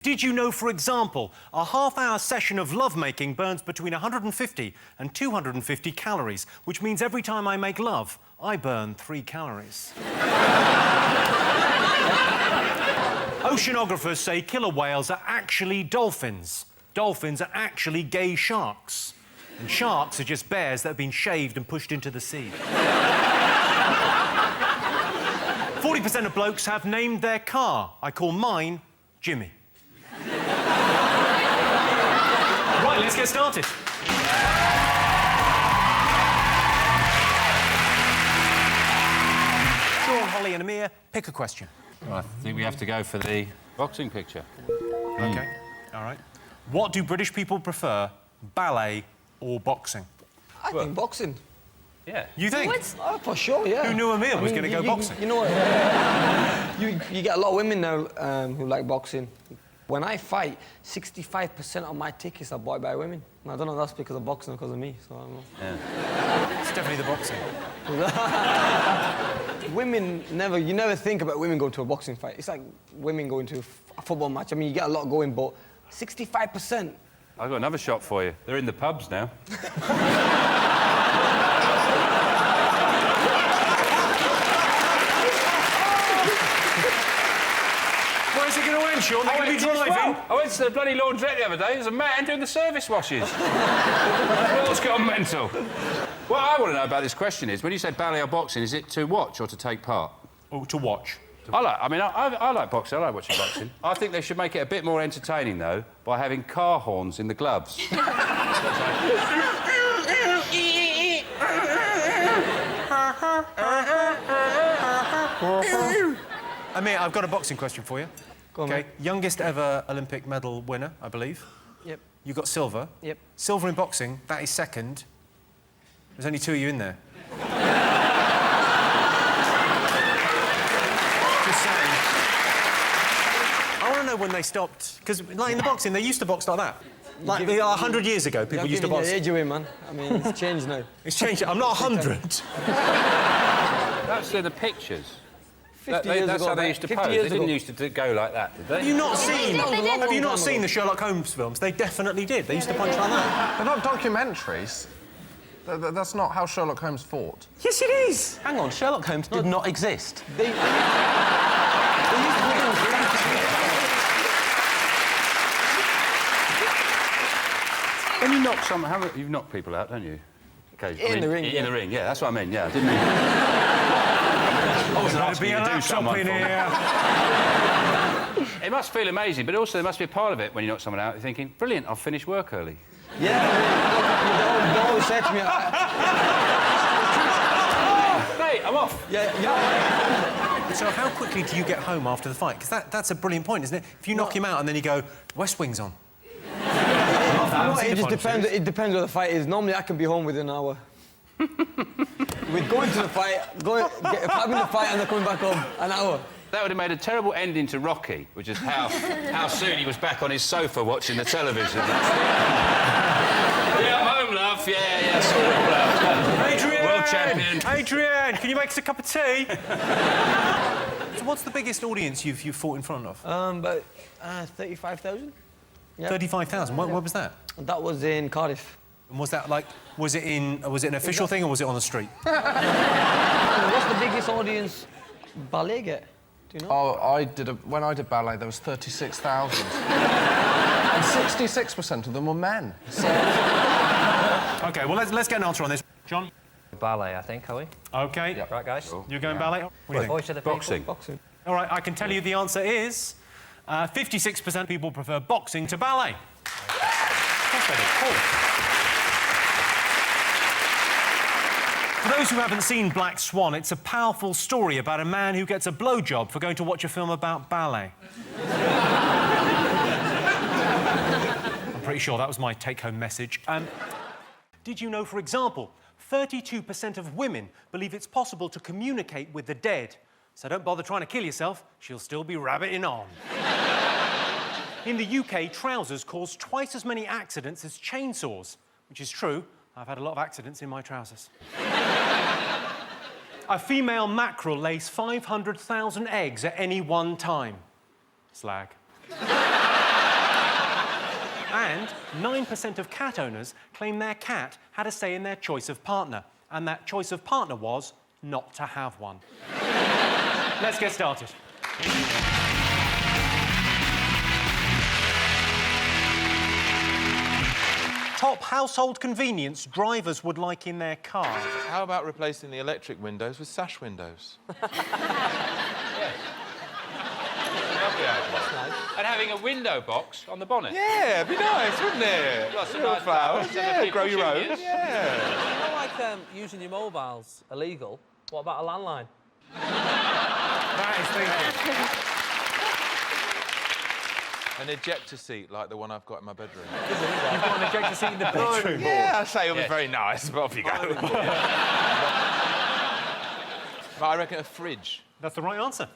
Did you know, for example, a half-hour session of lovemaking burns between 150 and 250 calories, which means every time I make love, I burn 3 calories. Oceanographers say killer whales are actually dolphins. Dolphins are actually gay sharks. And sharks are just bears that have been shaved and pushed into the sea. 40% of blokes have named their car. I call mine Jimmy. Right, let's get started. Sean, Holly and Amir, pick a question. Well, I think we have to go for the boxing picture. OK, all right. What do British people prefer, ballet or boxing? I think boxing. Yeah. You think? Oh, for sure, yeah. Who knew Amir was going to go boxing? You know what? you get a lot of women now who like boxing. When I fight, 65% of my tickets are bought by women. And I don't know if that's because of boxing or because of me, so I don't know. Yeah. It's definitely the boxing. Women never... You never think about women going to a boxing fight. It's like women going to a football match. I mean, you get a lot going, but 65%... I've got another shot for you. They're in the pubs now. Where's it going to end, Sean? They're going to be driving. I went to the bloody laundrette the other day. There's a man doing the service washes. The world's gone mental. What I want to know about this question is, when you say ballet or boxing, is it to watch or to take part? Oh, to watch. I like boxing. I like watching boxing. I think they should make it a bit more entertaining, though, by having car horns in the gloves. Amir, I've got a boxing question for you. Go on, OK, mate. youngest ever Olympic medal winner, I believe. Yep. You got silver. Yep. Silver in boxing, that is second. There's only 2 of you in there. Just saying. I want to know when they stopped, because, like, in the boxing, they used to box like that. Like, 100 years ago, people used to box. You're giving your age away, man. I mean, it's changed now. It's changed. I'm not 100. That's the pictures. 50 years That's ago, how they used to 50 pose. They years didn't ago. used to go like that, did they? Have you not seen? Have you not time seen ago. the Sherlock Holmes films? They definitely did. They used to punch like that. They're not documentaries. That's not how Sherlock Holmes fought. Yes, it is. Hang on, Sherlock Holmes did not exist. They used to put them When you knock someone, you've knocked people out, don't you? Okay. In the ring, In yeah. the ring, yeah. That's what I mean. Yeah, I didn't. I wasn't asking you to do something for me. It must feel amazing, but also there must be a part of it when you knock someone out. You're thinking, brilliant, I'll finish work early. Yeah, they always say to me... Mate, I'm off. Yeah. So how quickly do you get home after the fight? Because that's a brilliant point, isn't it? If you knock him out and then you go, West Wing's on. It just depends. It depends what the fight is. Normally, I can be home within an hour. With going to the fight, having the fight and then coming back home, an hour. That would have made a terrible ending to Rocky, which is how soon he was back on his sofa watching the television. Yeah, I'm home, love. Yeah, saw it all out. Adrian! World champion. Adrian, can you make us a cup of tea? So what's the biggest audience you've fought in front of? About 35,000. Yeah. 35,000. Where was that? That was in Cardiff. And was that like... Was it an official thing or was it on the street? What's the biggest audience ballet get? Do you know? Oh, when I did ballet, there was 36,000. And 66% of them were men. So... OK, well, let's get an answer on this. John? Ballet, I think, are we? OK. Yep. Right, guys? You're going ballet? What do you think? Voice of the people. Boxing. Boxing. All right, I can tell you the answer is... 56% of people prefer boxing to ballet. Of course they do. Cool. For those who haven't seen Black Swan, it's a powerful story about a man who gets a blowjob for going to watch a film about ballet. I'm pretty sure that was my take-home message. Did you know, for example, 32% of women believe it's possible to communicate with the dead? So don't bother trying to kill yourself, she'll still be rabbiting on. In the UK, trousers cause twice as many accidents as chainsaws, which is true. I've had a lot of accidents in my trousers. A female mackerel lays 500,000 eggs at any one time. Slag. 9% of cat owners claim their cat had a say in their choice of partner, and that choice of partner was not to have one. Let's get started. Top household convenience drivers would like in their car. How about replacing the electric windows with sash windows? And having a window box on the bonnet. Yeah, it'd be nice, wouldn't it? Lots of Little nice flowers. flowers. Yeah, grow your own. Petunias. Yeah. You know, like using your mobiles illegal. What about a landline? That is thinking. An ejector seat like the one I've got in my bedroom. You've got an ejector seat in the bedroom. Yeah, I say it'll be very nice, but off you go. But I reckon a fridge. That's the right answer.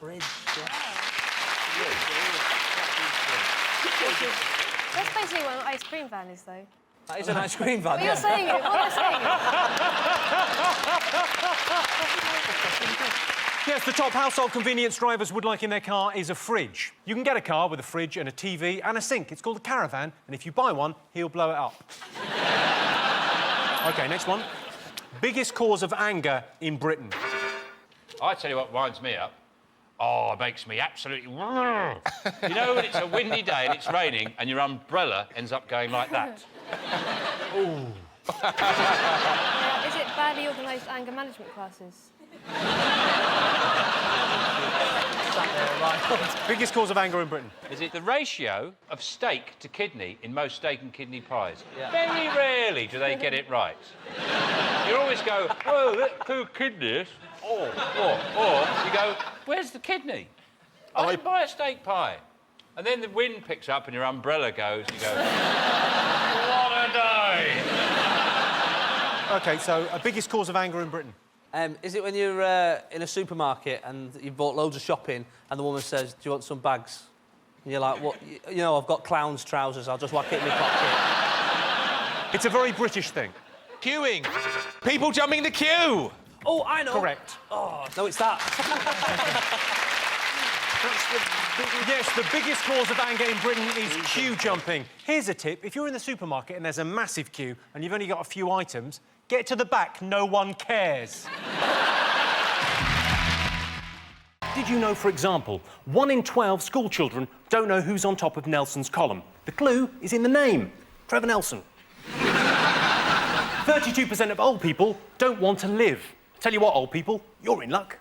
That's basically what an ice cream van is, though. That is an ice cream van. But you're saying it. What am I saying? Yes, the top household convenience drivers would like in their car is a fridge. You can get a car with a fridge and a TV and a sink. It's called a caravan, and if you buy one, he'll blow it up. OK, next one. Biggest cause of anger in Britain. I tell you what winds me up. Oh, it makes me absolutely... You know when it's a windy day and it's raining and your umbrella ends up going like that? Ooh. Is it badly organised anger management classes? Biggest cause of anger in Britain. Is it the ratio of steak to kidney in most steak and kidney pies? Yeah. Very rarely do they get it right. You always go, oh, that's 2 kidneys. Or you go, where's the kidney? I didn't buy a steak pie. And then the wind picks up and your umbrella goes, you go, what a day! OK, so biggest cause of anger in Britain. Is it when you're in a supermarket and you've bought loads of shopping and the woman says, do you want some bags? And you're like, what? You know, I've got clown's trousers, I'll just whack it in my pocket. It's a very British thing. Queuing. People jumping the queue. Oh, I know. Correct. Oh, no, it's that. Yes, the biggest cause of anger in Britain is queue jumping. Here's a tip. If you're in the supermarket and there's a massive queue and you've only got a few items, get to the back, no one cares. Did you know, for example, 1 in 12 school children don't know who's on top of Nelson's column? The clue is in the name, Trevor Nelson. 32% of old people don't want to live. Tell you what, old people, you're in luck.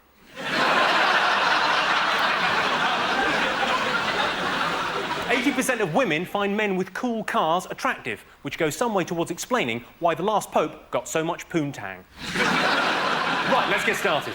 80% of women find men with cool cars attractive, which goes some way towards explaining why the last Pope got so much poontang. Right, let's get started.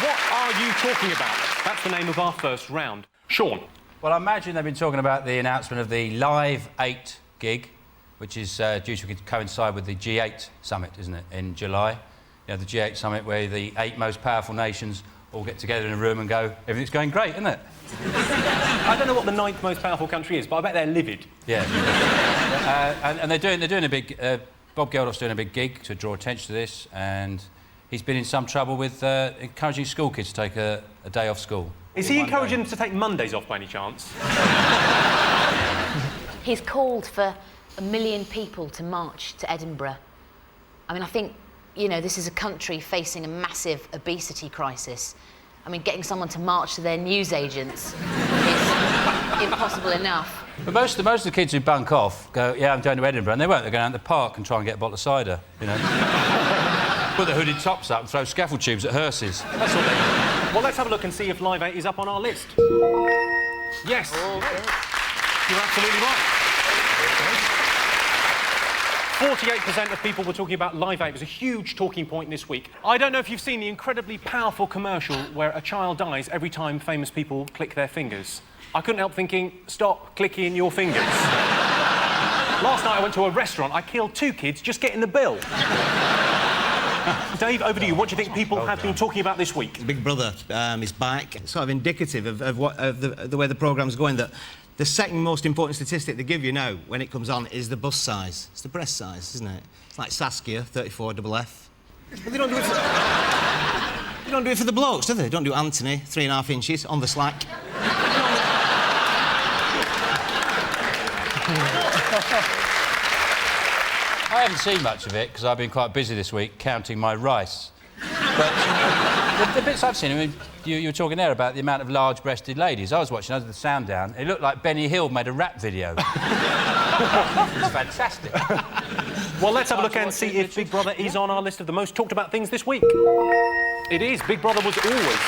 What are you talking about? That's the name of our first round. Sean. Well, I imagine they've been talking about the announcement of the Live 8 gig, which is due to coincide with the G8 summit, isn't it, in July? You know, the G8 summit where the 8 most powerful nations all get together in a room and go, everything's going great, isn't it? I don't know what the 9th most powerful country is, but I bet they're livid. Yeah. And they're doing a big... Bob Geldof's doing a big gig to draw attention to this, and he's been in some trouble with encouraging school kids to take a day off school. Is he encouraging them to take Mondays off by any chance? He's called for 1 million people to march to Edinburgh. I mean, I think, you know, this is a country facing a massive obesity crisis. I mean, getting someone to march to their newsagents is impossible enough. But most of the kids who bunk off go, yeah, I'm going to Edinburgh, and they won't. They're going out to the park and try and get a bottle of cider, you know. Put the hooded tops up and throw scaffold tubes at hearses. That's what they do. Well, let's have a look and see if Live 8 is up on our list. Yes. Oh, okay. You're absolutely right. 48% of people were talking about Live 8. It was a huge talking point this week. I don't know if you've seen the incredibly powerful commercial where a child dies every time famous people click their fingers. I couldn't help thinking, stop clicking your fingers. Last night I went to a restaurant. I killed 2 kids just getting the bill. Dave, over to you. What do you think people have been talking about this week? Big Brother is back. It's sort of indicative of the way the programme's going, that the second most important statistic they give you now when it comes on is the bust size. It's the breast size, isn't it? It's like Saskia, 34 double F. But they don't do it don't do it for the blokes, do they? Don't do Anthony, 3.5 inches, on the slack. I haven't seen much of it because I've been quite busy this week counting my rice. But the bits I've seen, I mean, you were talking there about the amount of large-breasted ladies. I was watching under the sound down. It looked like Benny Hill made a rap video. It's fantastic. Well, let's have a look and see if Big Brother is on our list of the most talked about things this week. It is. Big Brother was always...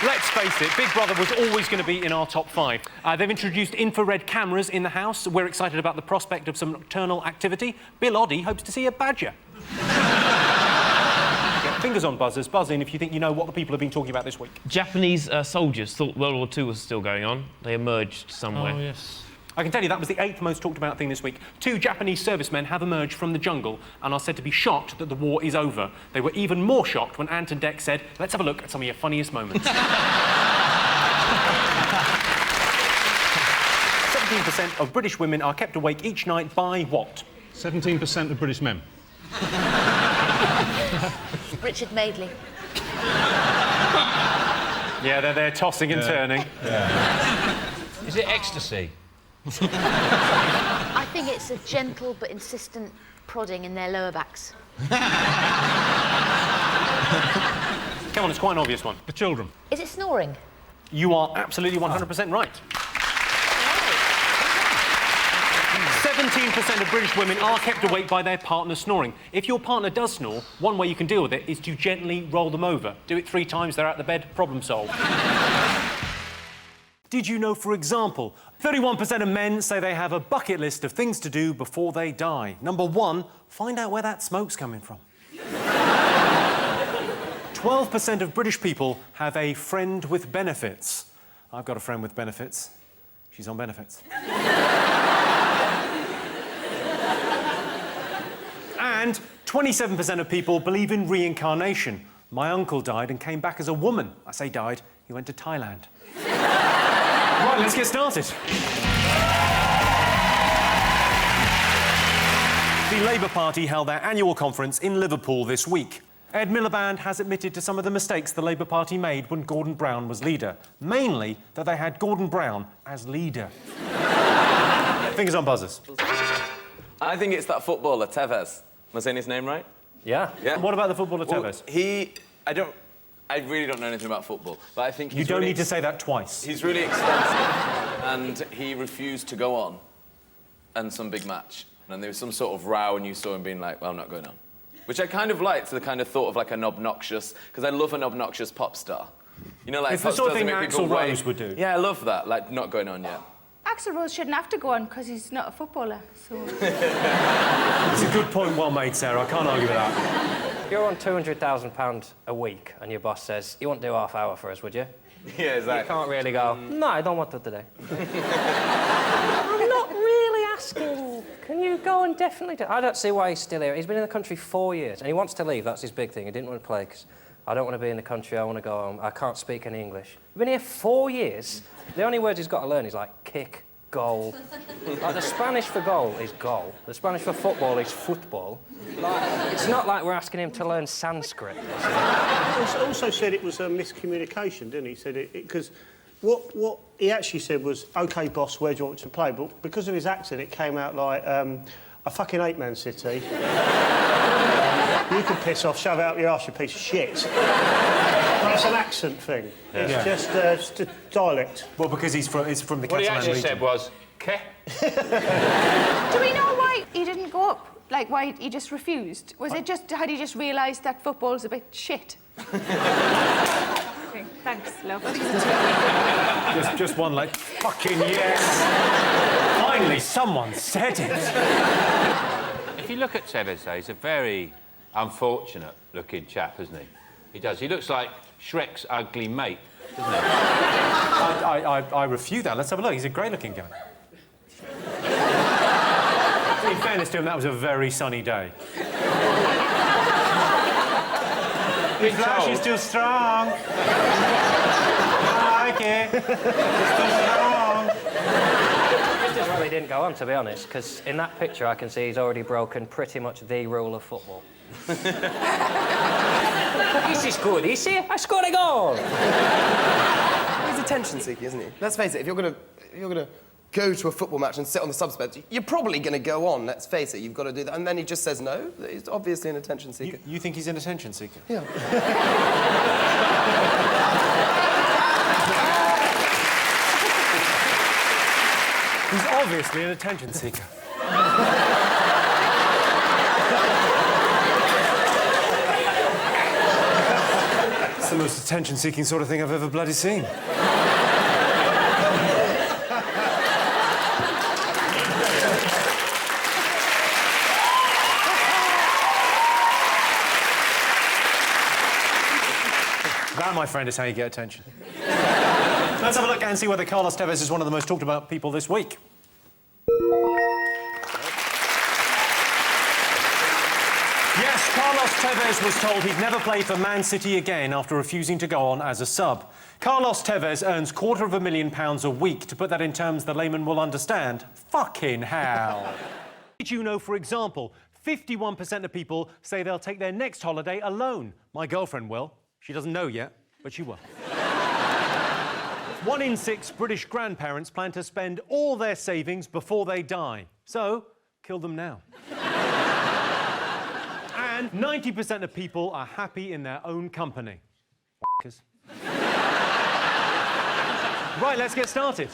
Let's face it, Big Brother was always going to be in our top 5. They've introduced infrared cameras in the house. We're excited about the prospect of some nocturnal activity. Bill Oddie hopes to see a badger. Get fingers on buzzers. Buzz in if you think you know what the people have been talking about this week. Japanese soldiers thought World War II was still going on. They emerged somewhere. Oh, yes. I can tell you that was the 8th most talked about thing this week. 2 Japanese servicemen have emerged from the jungle and are said to be shocked that the war is over. They were even more shocked when Ant and Dec said, let's have a look at some of your funniest moments. 17% of British women are kept awake each night by what? 17% of British men. Richard Madeley. Yeah, they're there tossing and turning. Yeah. Is it ecstasy? I think it's a gentle but insistent prodding in their lower backs. Come on, it's quite an obvious one. The children. Is it snoring? You are absolutely 100% right. 17% of British women are kept awake by their partner snoring. If your partner does snore, one way you can deal with it is to gently roll them over. Do it 3 times, they're out the bed, problem solved. Did you know, for example, 31% of men say they have a bucket list of things to do before they die. Number 1, find out where that smoke's coming from. 12% of British people have a friend with benefits. I've got a friend with benefits. She's on benefits. And 27% of people believe in reincarnation. My uncle died and came back as a woman. I say died, he went to Thailand. Right, let's get started. The Labour Party held their annual conference in Liverpool this week. Ed Milliband has admitted to some of the mistakes the Labour Party made when Gordon Brown was leader. Mainly that they had Gordon Brown as leader. Fingers on buzzers. I think it's that footballer, Tevez. Am I saying his name right? Yeah? Yeah. What about the footballer Tevez? I really don't know anything about football, but I think he's You don't really need to say that twice. He's really expensive, and he refused to go on in some big match. And there was some sort of row, and you saw him being like, well, I'm not going on. Which I kind of liked, the kind of thought of like an obnoxious... Because I love an obnoxious pop star. You know, like... It's the sort of thing Axl Rose would do. Yeah, I love that, like, not going on yet. Axl Rose shouldn't have to go on because he's not a footballer, so... It's a good point, well made, Sarah. I can't argue with that. If you're on £200,000 a week and your boss says, you won't do half hour for us, would you? Yeah, exactly. You can't really go, no, I don't want to today. I'm not really asking. Can you go and definitely do... I don't see why he's still here. He's been in the country 4 years and he wants to leave. That's his big thing. He didn't want to play because I don't want to be in the country. I want to go home. I can't speak any English. He's been here 4 years. The only words he's got to learn is like kick, goal. Like the Spanish for goal is goal. The Spanish for football is football. Like, it's not like we're asking him to learn Sanskrit. He also said it was a miscommunication, didn't he? He said it because what he actually said was, OK, boss, where do you want to play? But because of his accent, it came out like, I fucking hate Man City. You can piss off, shove it out your arse, you piece of shit. But it's an accent thing. Yeah. It's just a dialect. Well, because it's from the Catalan What he actually region. said was, "Ke." Do we know why he didn't go up? Like, why he just refused? Was it just... Had he just realised that football's a bit shit? Okay, thanks, love. Just one, like, fucking yes. Finally, someone said it. If you look at Tevez, though, he's a very unfortunate-looking chap, isn't he? He does. He looks like Shrek's ugly mate, doesn't he? I refute that. Let's have a look. He's a great-looking guy. In fairness to him, that was a very sunny day. His flash is too strong. I like it. It's too strong. probably didn't go on, to be honest, because in that picture I can see he's already broken pretty much the rule of football. This is good, is he? I scored a goal! He's attention seeking, isn't he? Let's face it, if you're gonna go to a football match and sit on the subs bench, you're probably gonna go on, let's face it, you've got to do that. And then he just says no. He's obviously an attention seeker. You think he's an attention seeker? Yeah. He's obviously an attention seeker. It's the most attention-seeking sort of thing I've ever bloody seen. That, my friend, is how you get attention. Let's have a look and see whether Carlos Tevez is one of the most talked about people this week. Yes, Carlos Tevez was told he'd never play for Man City again after refusing to go on as a sub. Carlos Tevez earns £250,000 a week. To put that in terms the layman will understand, fucking hell. Did you know, for example, 51% of people say they'll take their next holiday alone? My girlfriend will. She doesn't know yet, but she will. 1 in 6 British grandparents plan to spend all their savings before they die. So, kill them now. And 90% of people are happy in their own company. Right, let's get started.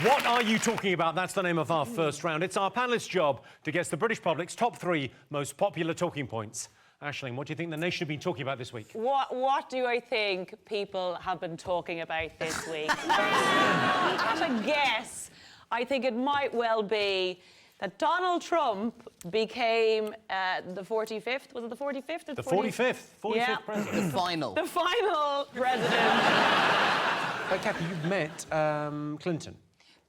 What are you talking about? That's the name of our first round. It's our panellists' job to guess the British public's top 3 most popular talking points. Aisling, what do you think the nation have been talking about this week? What do I think people have been talking about this week? At a guess, I think it might well be that Donald Trump became the 45th. Was it the 45th? Or the 45th yeah. president. The final president. Kathy, you've met Clinton.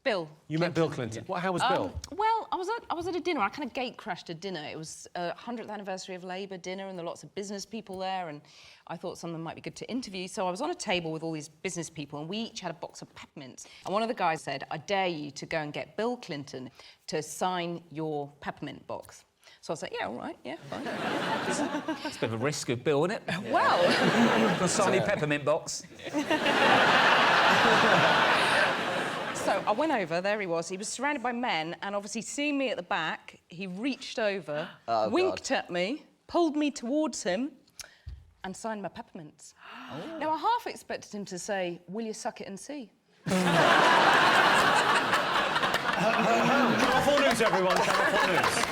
Bill. You met Bill Clinton. Yeah. How was Bill? Well, I was at a dinner. I kind of gate crashed a dinner. It was a 100th anniversary of Labour dinner, and there were lots of business people there, and I thought some of them might be good to interview. So I was on a table with all these business people, and we each had a box of peppermints. And one of the guys said, "I dare you to go and get Bill Clinton to sign your peppermint box." So I was like, yeah, all right, yeah, fine. That's a bit of a risk of Bill, isn't it? Well... A sunny peppermint box. So I went over, there he was surrounded by men, and obviously seeing me at the back, he reached over, winked at me, pulled me towards him, and signed my peppermints. Oh. Now, I half expected him to say, "Will you suck it and see?" Channel 4 News, everyone, Channel 4 News.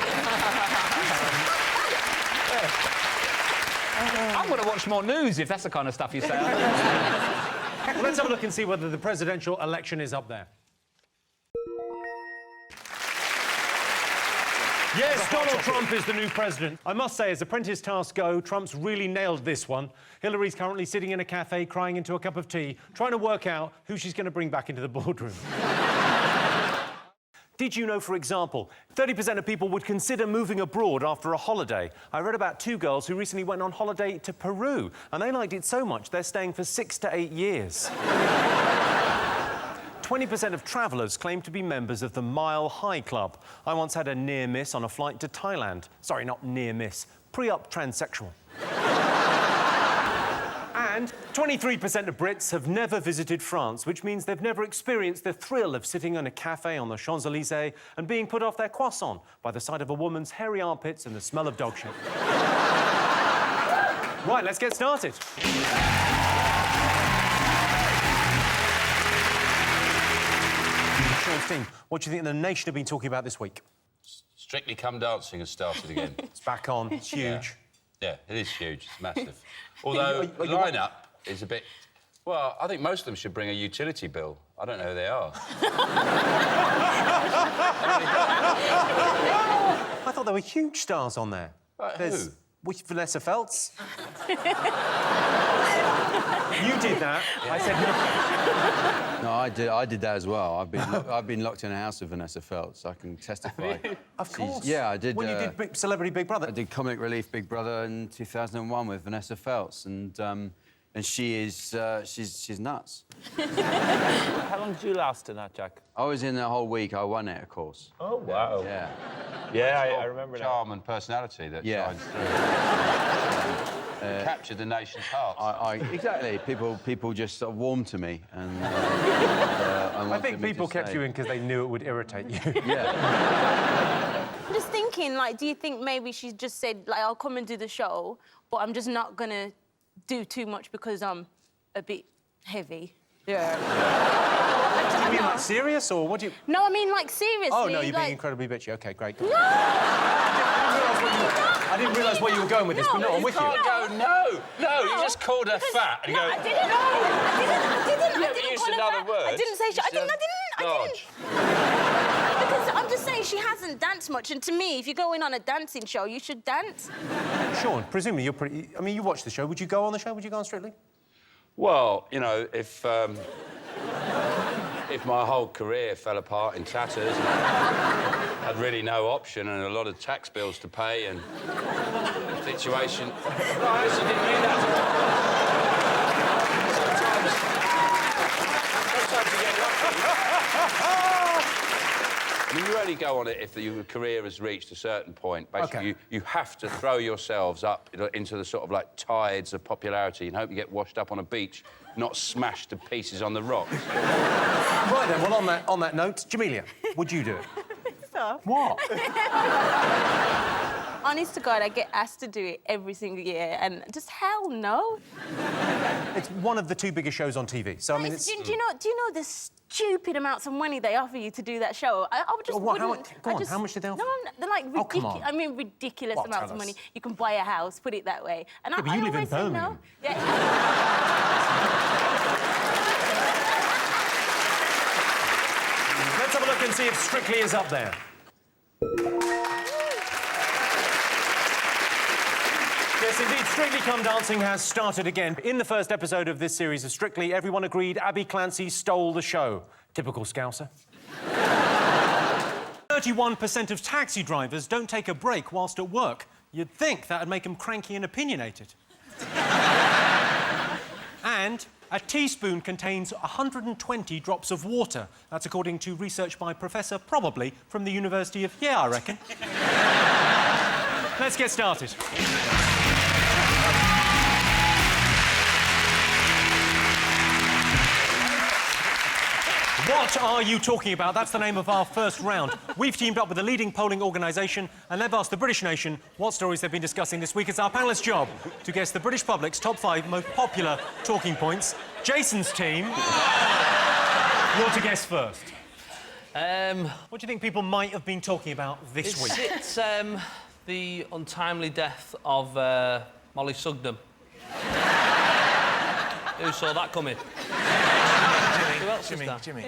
I'm going to watch more news if that's the kind of stuff you say. Well, let's have a look and see whether the presidential election is up there. Yes, Donald Trump is the new president. I must say, as apprentice tasks go, Trump's really nailed this one. Hillary's currently sitting in a cafe, crying into a cup of tea, trying to work out who she's going to bring back into the boardroom. Did you know, for example, 30% of people would consider moving abroad after a holiday? I read about 2 girls who recently went on holiday to Peru, and they liked it so much they're staying for 6 to 8 years. 20% of travellers claim to be members of the Mile High Club. I once had a near miss on a flight to Thailand. Sorry, not near miss, pre-up transsexual. And 23% of Brits have never visited France, which means they've never experienced the thrill of sitting in a cafe on the Champs-Élysées and being put off their croissant by the sight of a woman's hairy armpits and the smell of dog shit. Right, let's get started. Sean's team, what do you think the nation have been talking about this week? Strictly Come Dancing has started again. It's back on, it's huge. Yeah, it is huge, it's massive. Although the line-up is a bit... Well, I think most of them should bring a utility bill. I don't know who they are. I thought there were huge stars on there. Who? Vanessa Feltz. You did that. Yeah. I said nothing. No, I did that as well. I've been locked in a house with Vanessa Feltz. I can testify. Of course. Yeah, I did. When you did Celebrity Big Brother. I did Comic Relief Big Brother in 2001 with Vanessa Feltz, and And she is, she's nuts. How long did you last in that, Jack? I was in the whole week. I won it, of course. Oh, wow. Yeah. Yeah, I remember that. Charm and personality that shines through. Captured the nation's heart. Exactly. People just sort of warmed to me, and I think people kept you in because they knew it would irritate you. I'm just thinking, like, do you think maybe she's just said, like, I'll come and do the show, but I'm just not gonna do too much because I'm a bit heavy? Yeah. Do you mean like serious, or what do you... No, I mean, like, seriously. Oh, no, you're like... being incredibly bitchy. OK, great. No! I didn't realise where you were going with this, but no, I'm with you. You can't go, no, you just called her fat. And No, you go, I didn't. No, I didn't used call her another fat. word. I didn't say... I didn't. Because I'm just saying she hasn't danced much, and to me, if you're going on a dancing show, you should dance. Sean, presumably you're pretty... I mean, you watch the show. Would you go on the show? Would you go on Strictly? well, you know, if my whole career fell apart in tatters, and I had really no option and a lot of tax bills to pay and the situation... No, I actually didn't mean that. Sometimes you get lucky. I mean, you only go on it if your career has reached a certain point. Basically, you have to throw yourselves up into the sort of, like, tides of popularity and hope you get washed up on a beach, not smashed to pieces on the rocks. Right, then, well, on that note, Jamelia, would you do it? Stop. What? Honest to God, I get asked to do it every single year, and just hell no. It's one of the 2 biggest shows on TV, so, I mean, it's... Do you know the stupid amounts of money they offer you to do that show? I just wouldn't... How much did they offer? No, they're like Oh, come on. I mean, ridiculous What, amounts tell of money. us. You can buy a house, put it that way. And Yeah, but you live in always say Birmingham. no. Yeah. Let's have a look and see if Strictly is up there. Yes, indeed, Strictly Come Dancing has started again. In the first episode of this series of Strictly, everyone agreed Abby Clancy stole the show. Typical Scouser. 31% of taxi drivers don't take a break whilst at work. You'd think that'd make them cranky and opinionated. And a teaspoon contains 120 drops of water. That's according to research by Professor, probably, from the University of... Yeah, I reckon. Let's get started. What are you talking about? That's the name of our first round. We've teamed up with a leading polling organisation and they've asked the British nation what stories they've been discussing this week. It's our panellists' job to guess the British public's top 5 most popular talking points. Jason's team, you're to guess first. What do you think people might have been talking about this week? It's the untimely death of Molly Sugden. Who saw that coming? Who else is that? Jimmy.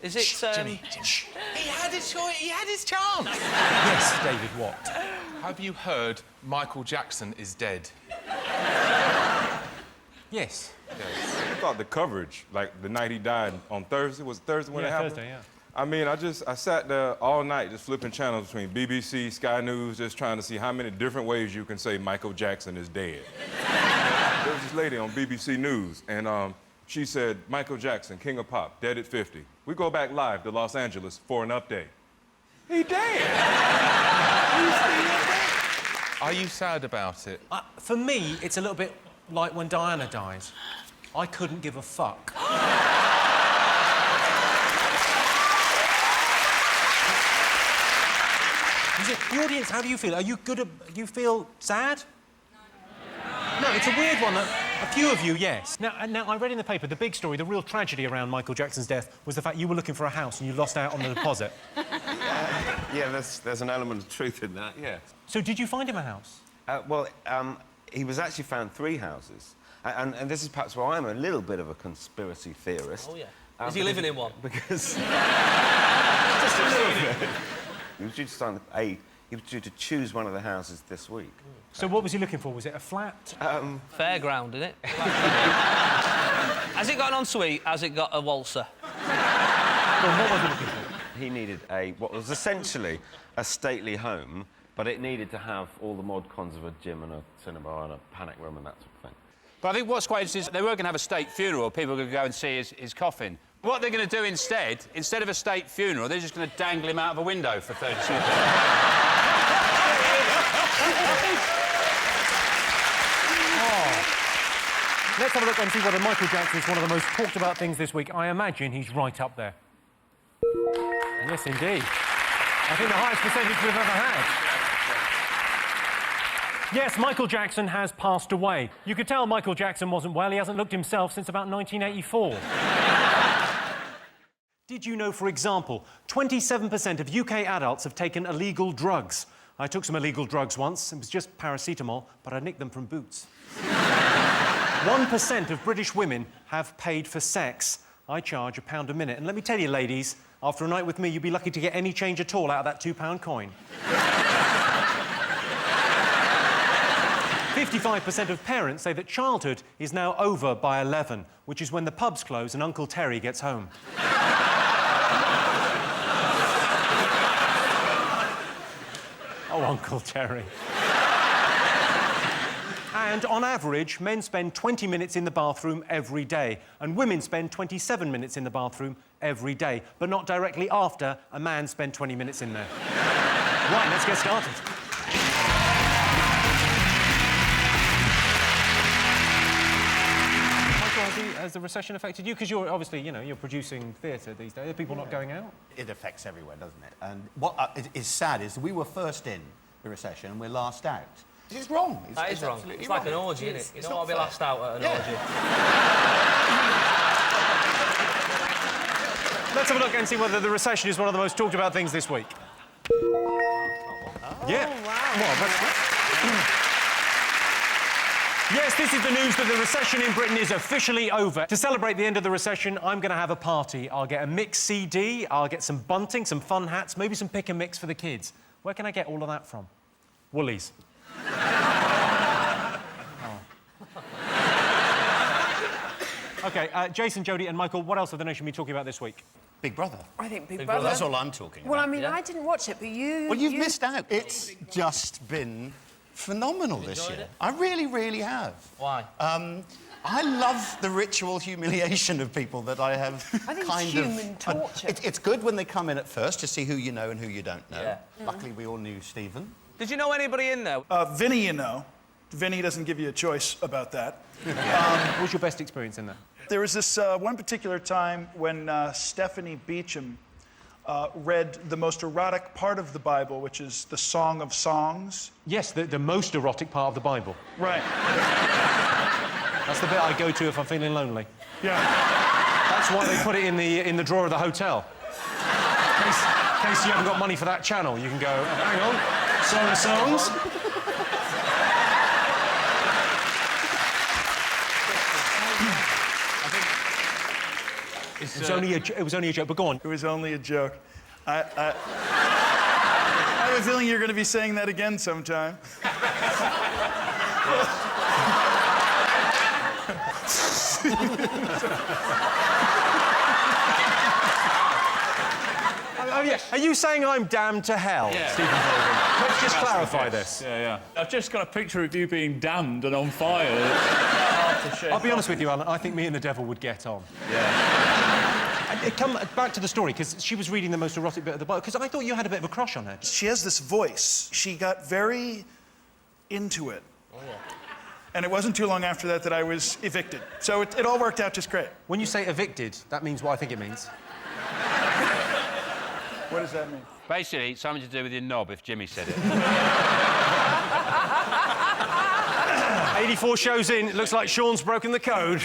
Is it... Jimmy. He had his chance. Yes, David, what? Have you heard Michael Jackson is dead? Yes. I thought the coverage, like the night he died on Thursday, was it Thursday when it happened? Thursday, yeah. I mean, I sat there all night just flipping channels between BBC, Sky News, just trying to see how many different ways you can say Michael Jackson is dead. There was this lady on BBC News, and she said, Michael Jackson, King of Pop, dead at 50. We go back live to Los Angeles for an update. He dead! He's still dead. Are you sad about it? For me, it's a little bit like when Diana died. I couldn't give a fuck. The audience, how do you feel? Are you good at... Do you feel sad? No, it's a weird one that a few of you, yes. Now, I read in the paper, the big story, the real tragedy around Michael Jackson's death was the fact you were looking for a house and you lost out on the deposit. Yeah, there's an element of truth in that, yeah. So did you find him a house? He was actually found 3 houses. And this is perhaps where I'm a little bit of a conspiracy theorist. Oh, yeah. Is he living in one? Because... just a little bit. He was due to sign he was due to choose one of the houses this week. So what was he looking for? Was it a flat? Fairground, isn't it? Has it got an ensuite? Has it got a waltzer? Well, what was he looking for? He needed what was essentially a stately home, but it needed to have all the mod cons of a gym and a cinema and a panic room and that sort of thing. But I think what's quite interesting is they were going to have a state funeral. People were going to go and see his coffin. What they're going to do instead of a state funeral, they're just going to dangle him out of a window for 30 seconds. Let's have a look and see whether Michael Jackson is one of the most talked about things this week. I imagine he's right up there. Yes, indeed. I think the highest percentage we've ever had. Yes, Michael Jackson has passed away. You could tell Michael Jackson wasn't well. He hasn't looked himself since about 1984. Did you know, for example, 27% of UK adults have taken illegal drugs? I took some illegal drugs once. It was just paracetamol, but I nicked them from Boots. 1% of British women have paid for sex. I charge £1 a minute. And let me tell you, ladies, after a night with me, you'd be lucky to get any change at all out of that £2 coin. 55% of parents say that childhood is now over by 11, which is when the pubs close and Uncle Terry gets home. Oh, Uncle Terry. And on average, men spend 20 minutes in the bathroom every day, and women spend 27 minutes in the bathroom every day, but not directly after a man spent 20 minutes in there. Right, let's get started. Has the recession affected you? Because you're obviously, you know, you're producing theatre these days. Are people not going out? It affects everywhere, doesn't it? And what is sad is we were first in the recession and we're last out. It's wrong. That is wrong. It's like an orgy, isn't it? You don't want to be last out at an orgy. Let's have a look and see whether the recession is one of the most talked about things this week. Yeah. Wow. Well, that's good. Yes, this is the news that the recession in Britain is officially over. To celebrate the end of the recession, I'm going to have a party. I'll get a mix CD, I'll get some bunting, some fun hats, maybe some pick and mix for the kids. Where can I get all of that from? Woolies. OK, Jason, Jodie and Michael, what else have the nation been talking about this week? Big Brother. I think Big Brother. That's all I'm talking about. Well, I mean, I didn't watch it, but you... Well, you've missed out. It's just been phenomenal this year. I really, really have. Why? I love the ritual humiliation of people that I have I think kind it's human torture. It's good when they come in at first to see who you know and who you don't know. Yeah. Luckily, we all knew Stephen. Did you know anybody in there? Vinny, you know. Vinny doesn't give you a choice about that. What was your best experience in there? There was this one particular time when Stephanie Beacham read the most erotic part of the Bible, which is the Song of Songs. Yes, the most erotic part of the Bible. Right. That's the bit I go to if I'm feeling lonely. Yeah. That's why they put it in the drawer of the hotel. In case you haven't got money for that channel, you can go, hang on, Song of Songs. It was only a joke, but go on. It was only a joke. I have a feeling you're going to be saying that again sometime. Are you saying I'm damned to hell, Stephen Volume? Let's just clarify this. Yeah. I've just got a picture of you being damned and on fire. I'll be honest with you, Alan, I think me and the devil would get on. Yeah. Come back to the story, because she was reading the most erotic bit of the Bible, because I thought you had a bit of a crush on her. She has this voice. She got very into it. Oh, yeah. And it wasn't too long after that that I was evicted. So it all worked out just great. When you say evicted, that means what I think it means. What does that mean? Basically, it's something to do with your knob, if Jimmy said it. 84 shows in, it looks like Sean's broken the code.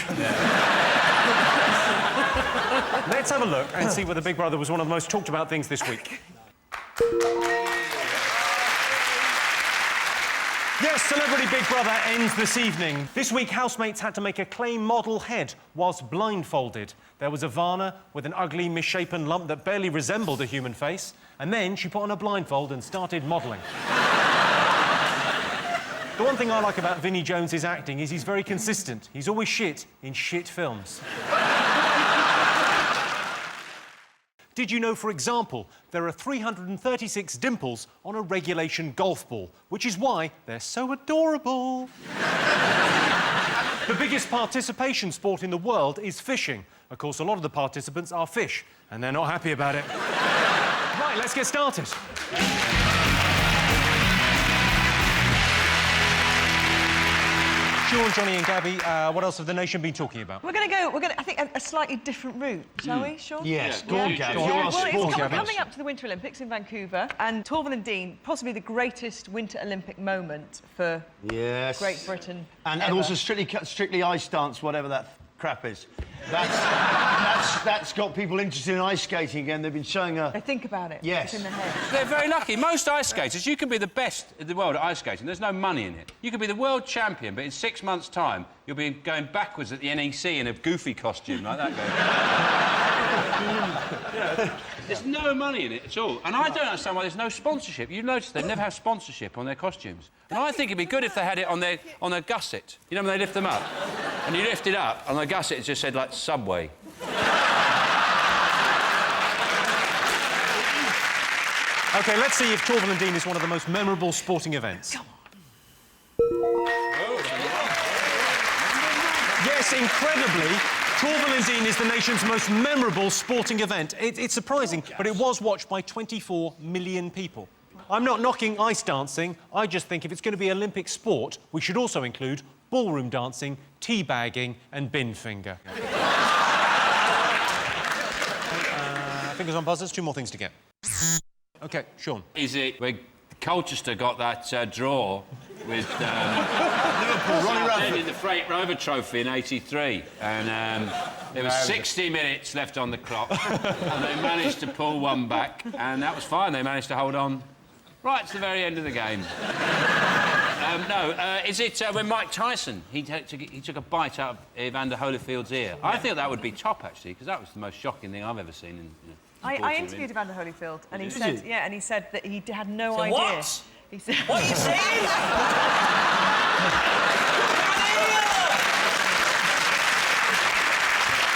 Let's have a look and see whether Big Brother was one of the most talked about things this week. Yes, Celebrity Big Brother ends this evening. This week, housemates had to make a clay model head whilst blindfolded. There was Ivana with an ugly, misshapen lump that barely resembled a human face, and then she put on a blindfold and started modelling. The one thing I like about Vinnie Jones's acting is he's very consistent. He's always shit in shit films. Did you know, for example, there are 336 dimples on a regulation golf ball, which is why they're so adorable. The biggest participation sport in the world is fishing. Of course, a lot of the participants are fish, and they're not happy about it. Right, let's get started. Sean, Johnny and Gabby, what else have the nation been talking about? We're going to go, I think, a slightly different route, shall we, Sean? Yes, go on, Gabby. You're our Well, sport, it's Gabby. coming up to the Winter Olympics in Vancouver, and Torvill and Dean, possibly the greatest Winter Olympic moment for Great Britain And ever. also strictly ice dance, whatever that crap is. That's got people interested in ice skating again. They've been showing a... They think about it. Yes. It's in their head. They're very lucky. Most ice skaters, you can be the best in the world at ice skating. There's no money in it. You could be the world champion, but in 6 months' time, you'll be going backwards at the NEC in a goofy costume like that guy. There's no money in it at all. And I don't understand why there's no sponsorship. You notice they never have sponsorship on their costumes. And I think it'd be good if they had it on their gusset. You know when they lift them up? And you lift it up, on the gusset it just said, like, Subway. OK, let's see if Torvill and Dean is one of the most memorable sporting events. Come on. Yes, incredibly, Torvill and Dean is the nation's most memorable sporting event. It's surprising, but it was watched by 24 million people. I'm not knocking ice dancing. I just think if it's going to be Olympic sport, we should also include ballroom dancing, teabagging and bin finger. Fingers on buzzers, 2 more things to get. OK, Sean. Is it where Colchester got that draw with Ronnie in the Freight Rover Trophy in '83, and there was 60 minutes left on the clock, and they managed to pull one back, and that was fine. They managed to hold on right to the very end of the game. Is it when Mike Tyson he took a bite out of Evander Holyfield's ear? I think that would be top actually, because that was the most shocking thing I've ever seen in I interviewed Evander Holyfield, and he said, and he said that he had no So idea. what? He said, What are you saying?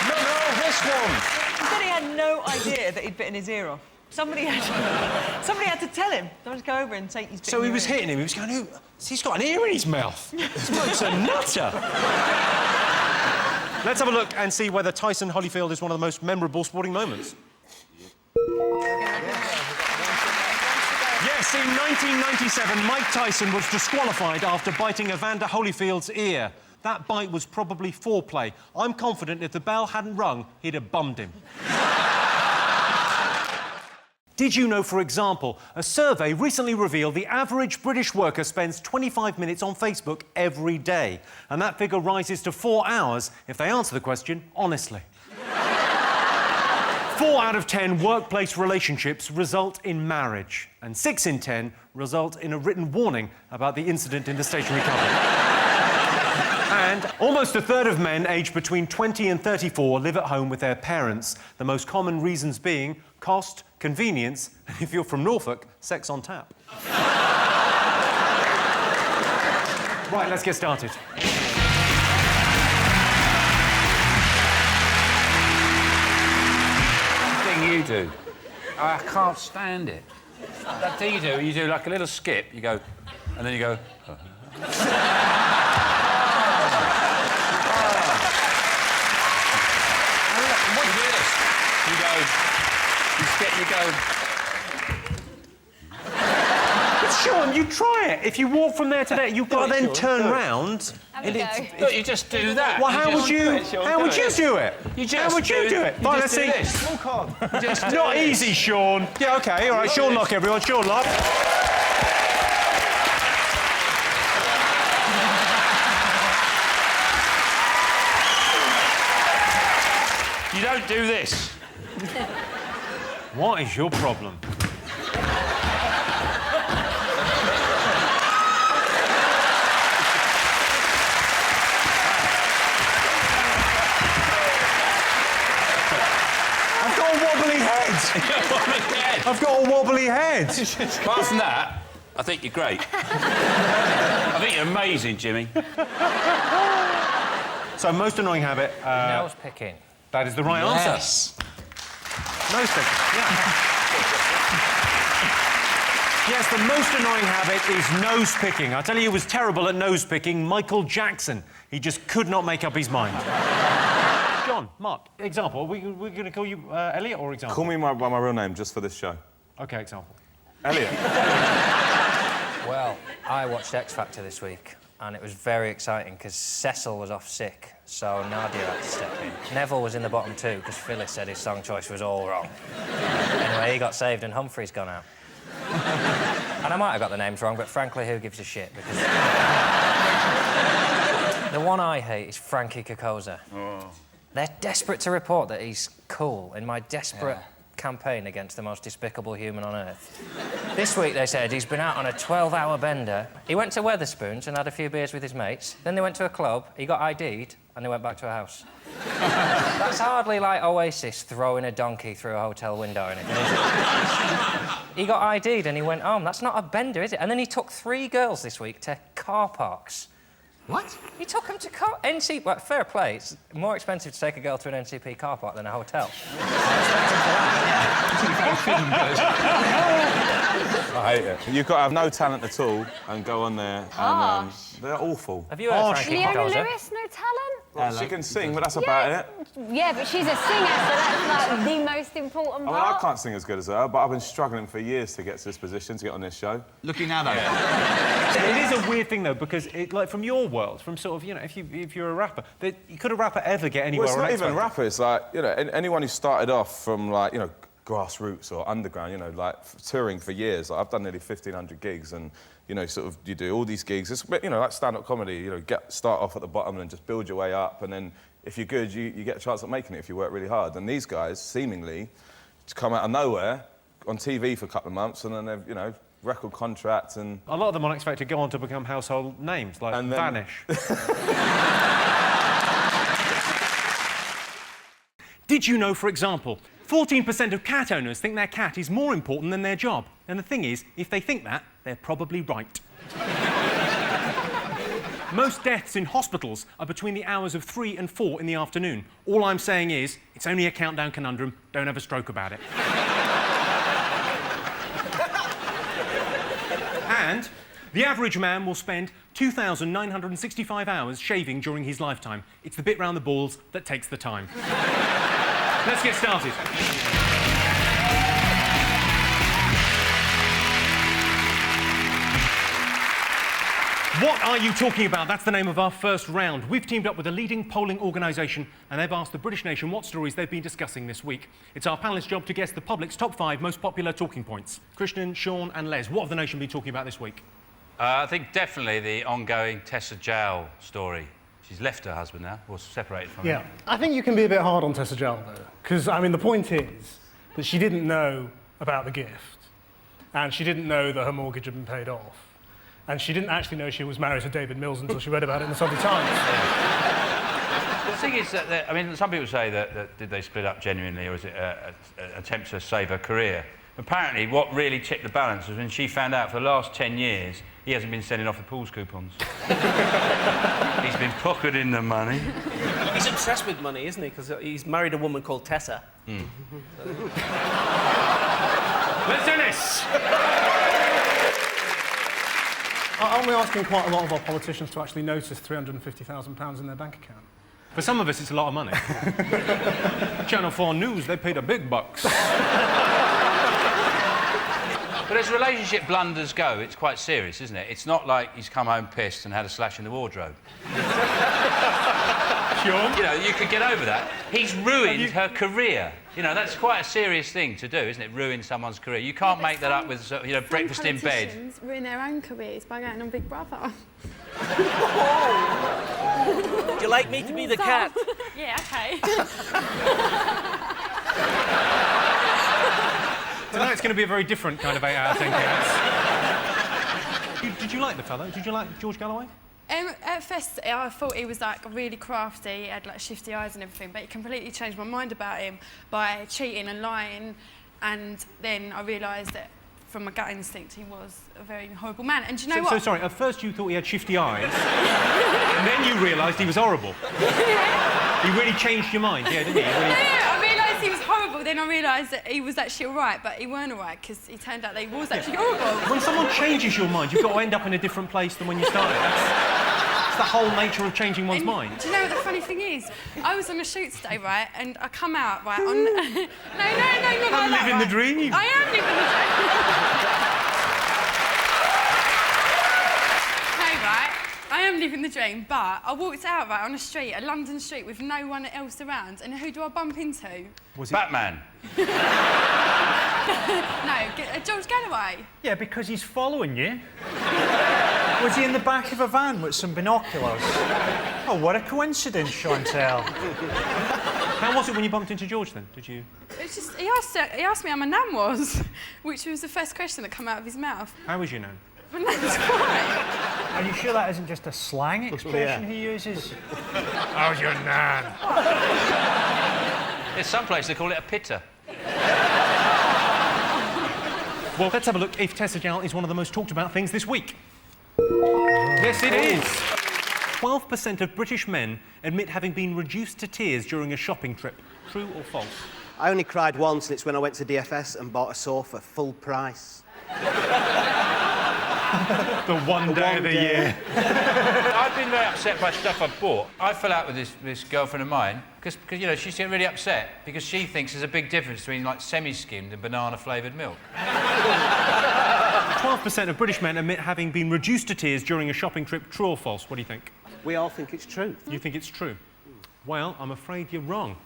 No, this one. He said he had no idea that he'd bitten his ear off. Somebody had to tell him. Don't just go over and say he's bitten So he your was ear. hitting him, he was going, "Ooh, he's got an ear in his mouth. This bloke's a nutter." Let's have a look and see whether Tyson Holyfield is one of the most memorable sporting moments. Yes, in 1997, Mike Tyson was disqualified after biting Evander Holyfield's ear. That bite was probably foreplay. I'm confident if the bell hadn't rung, he'd have bummed him. Did you know, for example, a survey recently revealed the average British worker spends 25 minutes on Facebook every day, and that figure rises to 4 hours if they answer the question honestly. 4 out of 10 workplace relationships result in marriage, and 6 in 10 result in a written warning about the incident in the stationery cupboard. And almost a third of men aged between 20 and 34 live at home with their parents, the most common reasons being cost, convenience, and if you're from Norfolk, sex on tap. Right, let's get started. You do. I can't stand it. That thing you do like a little skip, you go, and then you go... You do this. You go... You skip, you go... But Sean, you try it. If you walk from there to there, you've got to then turn round. Look, you just do that. Well, how would you do it? How would you do it? Fine, let's see. Walk on. It's not easy, Sean. Yeah, OK, all right, Sean Lock, everyone, Sean Lock. You don't do this. What is your problem? I've got a wobbly head. Apart from that, I think you're great. I think you're amazing, Jimmy. So, most annoying habit... Nose picking. That is the right answer. Nose picking, yeah. Yes, the most annoying habit is nose picking. I tell you, he was terrible at nose picking. Michael Jackson. He just could not make up his mind. John, Mark, example. We're going to call you Elliot or example? Call me by my real name just for this show. OK, example. Elliot. Well, I watched X Factor this week, and it was very exciting because Cecil was off sick, so Nadia had to step in. Neville was in the bottom two because Phyllis said his song choice was all wrong. Anyway, he got saved and Humphrey's gone out. And I might have got the names wrong, but frankly, who gives a shit? Because the one I hate is Frankie Kokoza. Oh. They're desperate to report that he's cool in my desperate campaign against the most despicable human on earth. This week, they said, he's been out on a 12-hour bender. He went to Wetherspoons and had a few beers with his mates. Then they went to a club, he got ID'd, and they went back to a house. That's hardly like Oasis throwing a donkey through a hotel window or anything, is it? He got ID'd and he went home. That's not a bender, is it? And then he took 3 girls this week to car parks. What? He took them to well, fair play. It's more expensive to take a girl to an NCP car park than a hotel. I hate it. You've got to have no talent at all and go on there and they're awful. Have you heard Frankie Leona Kokoza? Lewis, no talent? Well, she can sing, but that's about it. Yeah, but she's a singer, so that's like the most important I mean, part. I can't sing as good as her, but I've been struggling for years to get to this position, to get on this show. Looking at her. It is a weird thing, though, because, like, from your world, from sort of, you know, if you're a rapper, could a rapper ever get anywhere? Well, it's not on even X Factor? rappers. It's like, you know, anyone who started off from, like, you know, grassroots or underground, you know, like, touring for years. Like, I've done nearly 1,500 gigs and, you know, sort of, you do all these gigs. It's, you know, like stand-up comedy, you know, start off at the bottom and just build your way up, and then if you're good, you get a chance at making it if you work really hard. And these guys, seemingly, just come out of nowhere on TV for a couple of months, and then they've, you know, record contracts and... A lot of them on X Factor go on to become household names, like And then- Vanish. Did you know, for example, 14% of cat owners think their cat is more important than their job? And the thing is, if they think that, they're probably right. Most deaths in hospitals are between the hours of 3 and 4 in the afternoon. All I'm saying is, it's only a countdown conundrum. Don't have a stroke about it. And the average man will spend 2,965 hours shaving during his lifetime. It's the bit round the balls that takes the time. Let's get started. What are you talking about? That's the name of our first round. We've teamed up with a leading polling organisation and they've asked the British nation what stories they've been discussing this week. It's our panellists' job to guess the public's top 5 most popular talking points. Christian, Sean and Les, what have the nation been talking about this week? I think definitely the ongoing Tessa Jowell story. She's left her husband now, or separated from him. I think you can be a bit hard on Tessa Jowell, though, because, I mean, the point is that she didn't know about the gift, and she didn't know that her mortgage had been paid off, and she didn't actually know she was married to David Mills until she read about it in the Sunday Times. The thing is that, I mean, some people say that did they split up genuinely, or was it an attempt to save her career? Apparently, what really tipped the balance was when she found out for the last 10 years he hasn't been sending off the pools coupons. He's been pocketing the money. He's obsessed with money, isn't he? Because he's married a woman called Tessa. Let's do this! Aren't we asking quite a lot of our politicians to actually notice £350,000 in their bank account? For some of us, it's a lot of money. Channel 4 News, they paid a big bucks. But as relationship blunders go, it's quite serious, isn't it? It's not like he's come home pissed and had a slash in the wardrobe. Sure. You know, you could get over that. He's ruined her career. You know, that's quite a serious thing to do, isn't it? Ruin someone's career. You can't make that up with, you know, breakfast in bed. Politicians ruin their own careers by going on Big Brother. Would you like me to be the cat? Yeah, okay. Tonight's going to be a very different kind of 8 out of 10 cats. Did you like the fellow? Did you like George Galloway? At first, I thought he was like really crafty, he had like shifty eyes and everything, but he completely changed my mind about him by cheating and lying, and then I realised that from my gut instinct he was a very horrible man. And do you know what? So sorry, at first you thought he had shifty eyes, and then you realised he was horrible. He really changed your mind, yeah, didn't he? I realised he was horrible. but then I realised that he was actually all right, but he weren't all right, because he turned out that he was actually horrible. When someone changes your mind, you've got to end up in a different place than when you started. That's the whole nature of changing one's mind. Do you know what the funny thing is? I was on a shoot today, right, and I come out, right, on... no, not like that, I'm living the dream. I am living the dream. Hey, right, I am living the dream, but I walked out, right, on a street, a London street, with no one else around, and who do I bump into? Was it Batman? No, George Galloway. Yeah, because he's following you. Was he in the back of a van with some binoculars? Oh, what a coincidence, Chantal. How was it when you bumped into George, then? Did you... It's just, he asked me how my nan was, which was the first question that came out of his mouth. How was your nan? My nan's fine. Are you sure that isn't just a slang expression he uses? How's your nan? There's some place they call it a pitter. Well, let's have a look if Tessa Jowell is one of the most talked about things this week. Yes, it is. 12% of British men admit having been reduced to tears during a shopping trip. True or false? I only cried once, and it's when I went to DFS and bought a sofa full price. The one day of the year. I've been very upset by stuff I've bought. I fell out with this girlfriend of mine because you know, she's getting really upset because she thinks there's a big difference between, like, semi-skimmed and banana-flavoured milk. 12% of British men admit having been reduced to tears during a shopping trip. True or false? What do you think? We all think it's true. You think it's true? Well, I'm afraid you're wrong.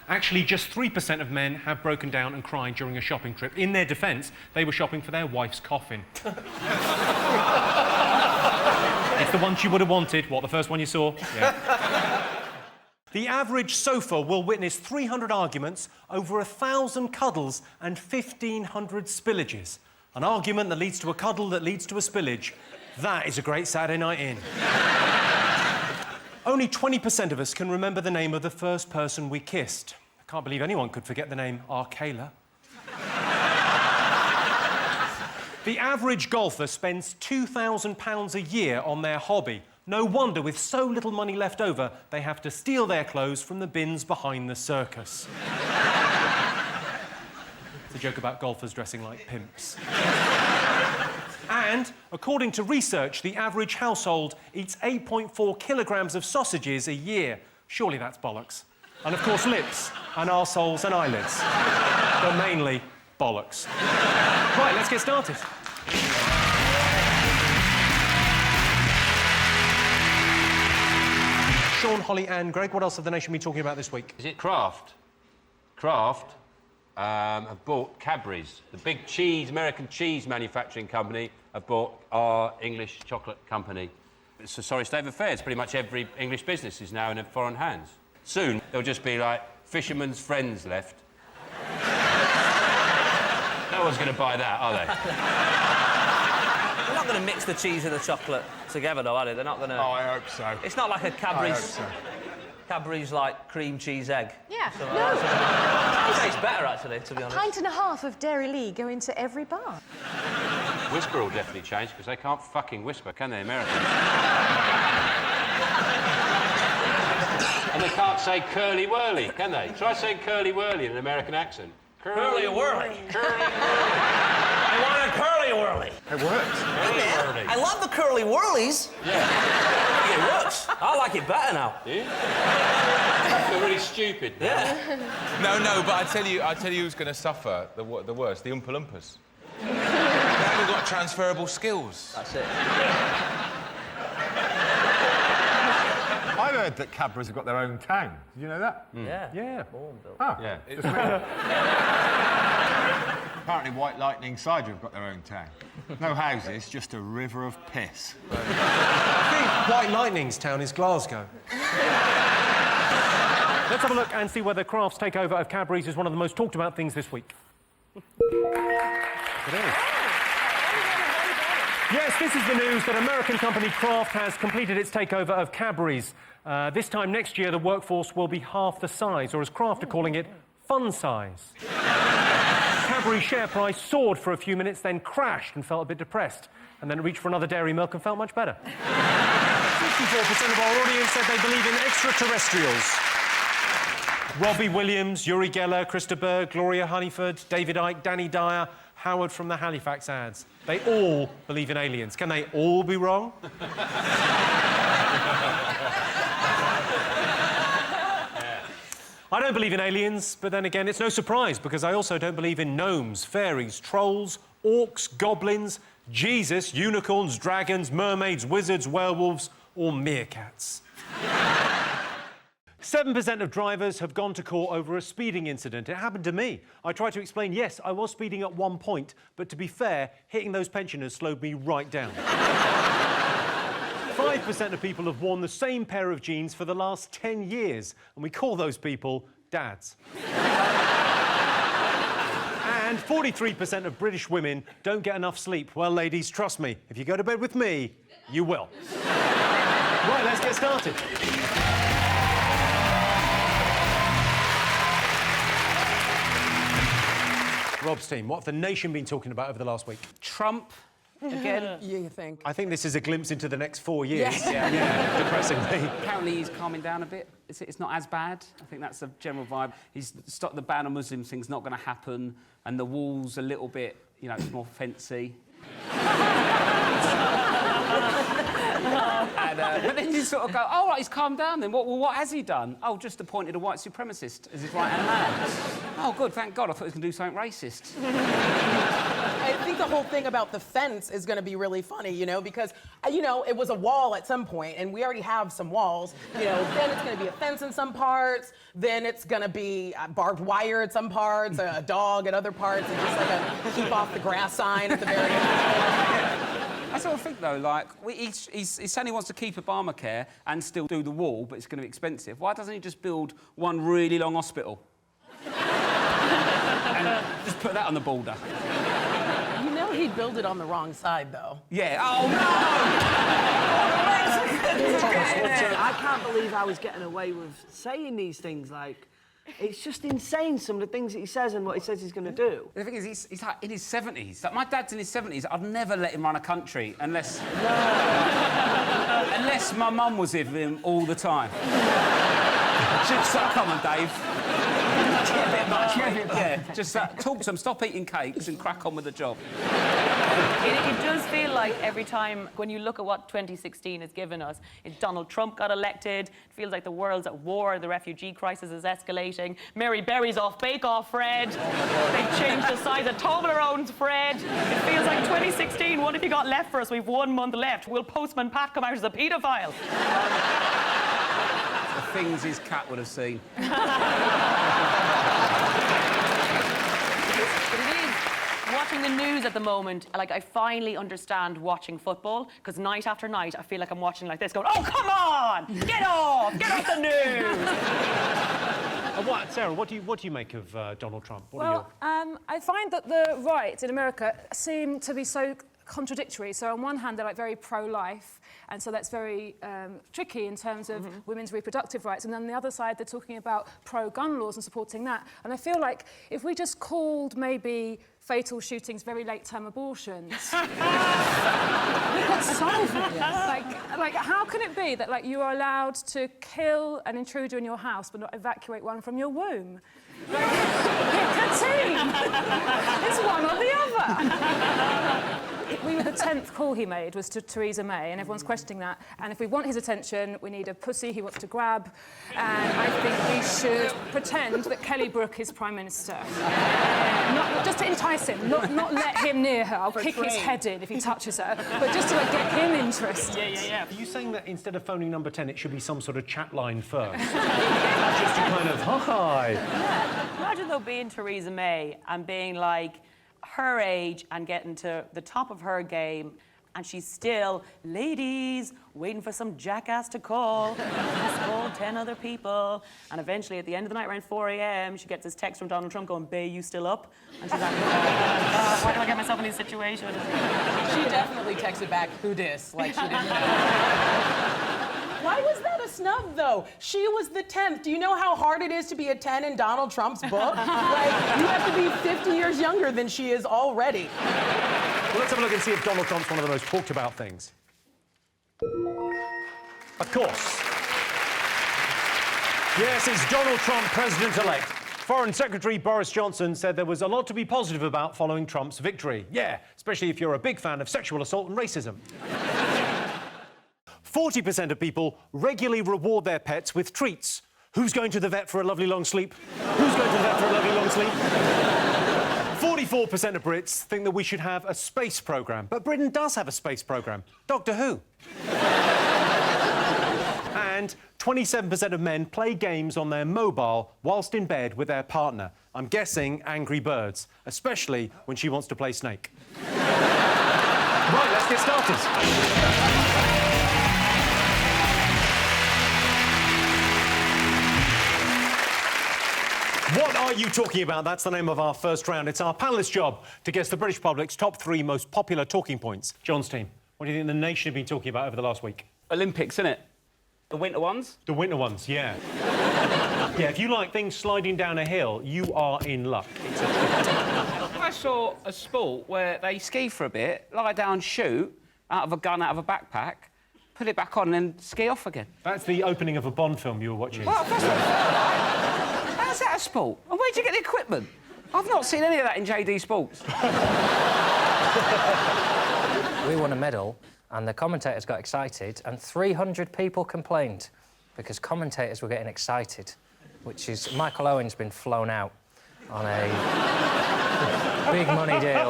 Actually, just 3% of men have broken down and cried during a shopping trip. In their defence, they were shopping for their wife's coffin. It's the one she would have wanted. What, the first one you saw? Yeah. The average sofa will witness 300 arguments, over 1,000 cuddles and 1,500 spillages. An argument that leads to a cuddle that leads to a spillage. That is a great Saturday night in. Only 20% of us can remember the name of the first person we kissed. I can't believe anyone could forget the name Arkayla. The average golfer spends £2,000 a year on their hobby. No wonder, with so little money left over, they have to steal their clothes from the bins behind the circus. It's a joke about golfers dressing like pimps. And, according to research, the average household eats 8.4 kilograms of sausages a year. Surely that's bollocks. And, of course, lips and arseholes and eyelids. But mainly bollocks. Right, let's get started. Sean, Holly and Greg, what else have the nation been talking about this week? Is it Kraft? Kraft have bought Cadbury's, the big American cheese manufacturing company, have bought our English chocolate company. It's a sorry state of affairs. Pretty much every English business is now in foreign hands. Soon, there'll just be, like, fishermen's friends left. No one's going to buy that, are they? They're not going to mix the cheese and the chocolate together, though, are they? They're not going to... Oh, I hope so. It's not like a Cadbury's... I hope so. Cadbury's, like, cream cheese egg. Yeah. No. It tastes better, actually, to be honest. Pint and a half of Dairy Lee go into every bar. Whisper will definitely change, because they can't fucking whisper, can they, Americans? And they can't say curly-whirly, can they? Try saying curly-whirly in an American accent. Curly-whirly. Curly-whirly. I want a curly-whirly. It works. Curly-whirly. I love the curly-whirlies. Yeah. It works. I like it better now. Do you? I feel really stupid now. Yeah. No, but I tell you who's going to suffer the worst, the Oompa Loompas. They haven't got transferable skills. That's it. I've heard that Cadbury's have got their own town. Did you know that? Yeah. Yeah. Ah. Yeah. Apparently White Lightning Cider have got their own town. No houses, just a river of piss. I think White Lightning's town is Glasgow. Let's have a look and see whether Kraft's takeover of Cadbury's is one of the most talked about things this week. It is. Yes, this is the news that American company Kraft has completed its takeover of Cadbury's. This time next year, the workforce will be half the size, or as Kraft are calling it, fun size. Cadbury's share price soared for a few minutes, then crashed and felt a bit depressed, and then reached for another dairy milk and felt much better. 54% of our audience said they believe in extraterrestrials. Robbie Williams, Uri Geller, Krista Berg, Gloria Honeyford, David Icke, Danny Dyer, Howard from the Halifax ads. They all believe in aliens. Can they all be wrong? I don't believe in aliens, but then again, it's no surprise because I also don't believe in gnomes, fairies, trolls, orcs, goblins, Jesus, unicorns, dragons, mermaids, wizards, werewolves, or meerkats. 7% of drivers have gone to court over a speeding incident. It happened to me. I tried to explain, yes, I was speeding at one point, but to be fair, hitting those pensioners slowed me right down. 5% of people have worn the same pair of jeans for the last 10 years, and we call those people dads. And 43% of British women don't get enough sleep. Well, ladies, trust me, if you go to bed with me, you will. Right, let's get started. Rob's team, what have the nation been talking about over the last week? Trump. Again? Yeah, you think? I think this is a glimpse into the next 4 years. Yes. Yeah, depressingly. Apparently he's calming down a bit. It's not as bad. I think that's the general vibe. He's stopped the ban on Muslim thing's not going to happen, and the wall's a little bit, you know, it's more fancy. But then you sort of go, oh, right, he's calmed down then. What has he done? Oh, just appointed a white supremacist as his right-hand man. Oh, good, thank God. I thought he was going to do something racist. I think the whole thing about the fence is going to be really funny, you know, because, you know, it was a wall at some point, and we already have some walls. You know, then it's going to be a fence in some parts, then it's going to be barbed wire at some parts, a dog at other parts, and just like a keep off the grass sign at the very end. I sort of think, though, like, he's saying he wants to keep Obamacare and still do the wall, but it's going to be expensive. Why doesn't he just build one really long hospital? And just put that on the border. You know he'd build it on the wrong side, though. Yeah. Oh, no! I can't believe how he's getting away with saying these things, like... It's just insane, some of the things that he says and what he says he's going to do. The thing is, he's like in his 70s. Like, my dad's in his 70s. I'd never let him run a country unless... unless my mum was with him all the time. She'd say, come on, Dave. Yeah, just talk to him, stop eating cakes and crack on with the job. It does feel like every time, when you look at what 2016 has given us, Donald Trump got elected, it feels like the world's at war, the refugee crisis is escalating, Mary Berry's off Bake Off Fred, they've changed the size of Toblerone's Fred. It feels like 2016, what have you got left for us? We've 1 month left. Will Postman Pat come out as a paedophile? The things his cat would have seen. Watching the news at the moment, like, I finally understand watching football, because night after night, I feel like I'm watching like this, going, oh, come on! Get off the news! Sarah, what do you make of Donald Trump? I find that the right in America seem to be so contradictory. So on one hand, they're like very pro-life, and so that's very tricky in terms of women's reproductive rights. And then on the other side, they're talking about pro-gun laws and supporting that. And I feel like if we just called maybe fatal shootings very late-term abortions, we could solve it. Like, how can it be that, like, you are allowed to kill an intruder in your house but not evacuate one from your womb? Like, pick a team. It's one or the other. The 10th call he made was to Theresa May, and everyone's questioning that. And if we want his attention, we need a pussy he wants to grab. And I think we should pretend that Kelly Brook is Prime Minister. Not just to entice him, not let him near her. I'll kick his head in if he touches her, but just to, like, get him interested. Yeah. Are you saying that instead of phoning number 10, it should be some sort of chat line first? Just to kind of, hi. Yeah. Imagine, though, being Theresa May and being, like, her age and getting to the top of her game, and she's still, ladies, waiting for some jackass to call. Just called 10 other people. And eventually, at the end of the night, around 4 a.m., she gets this text from Donald Trump going, "Bae, you still up?" And she's like, why do I get myself in this situation? She definitely texted back, who dis? Like, she didn't know. Why was that a snub, though? She was the 10th. Do you know how hard it is to be a 10 in Donald Trump's book? Like, you have to be 50 years younger than she is already. Well, let's have a look and see if Donald Trump's one of the most talked about things. Of course. Yes, it's Donald Trump, president-elect. Foreign Secretary Boris Johnson said there was a lot to be positive about following Trump's victory. Yeah, especially if you're a big fan of sexual assault and racism. 40% of people regularly reward their pets with treats. Who's going to the vet for a lovely long sleep? Who's going to the vet for a lovely long sleep? 44% of Brits think that we should have a space programme. But Britain does have a space programme. Doctor Who. And 27% of men play games on their mobile whilst in bed with their partner. I'm guessing Angry Birds, especially when she wants to play Snake. Right, let's get started. What are you talking about? That's the name of our first round. It's our panellists' job to guess the British public's top 3 most popular talking points. John's team, what do you think the nation have been talking about over the last week? Olympics, innit? The winter ones? The winter ones, yeah. Yeah, if you like things sliding down a hill, you are in luck. It's a treat. I saw a sport where they ski for a bit, lie down, shoot, out of a gun, out of a backpack, put it back on and then ski off again. That's the opening of a Bond film you were watching. Well, that's what how's that a sport? And where'd you get the equipment? I've not seen any of that in JD Sports. We won a medal, and the commentators got excited, and 300 people complained because commentators were getting excited, which is Michael Owen's been flown out on a big money deal.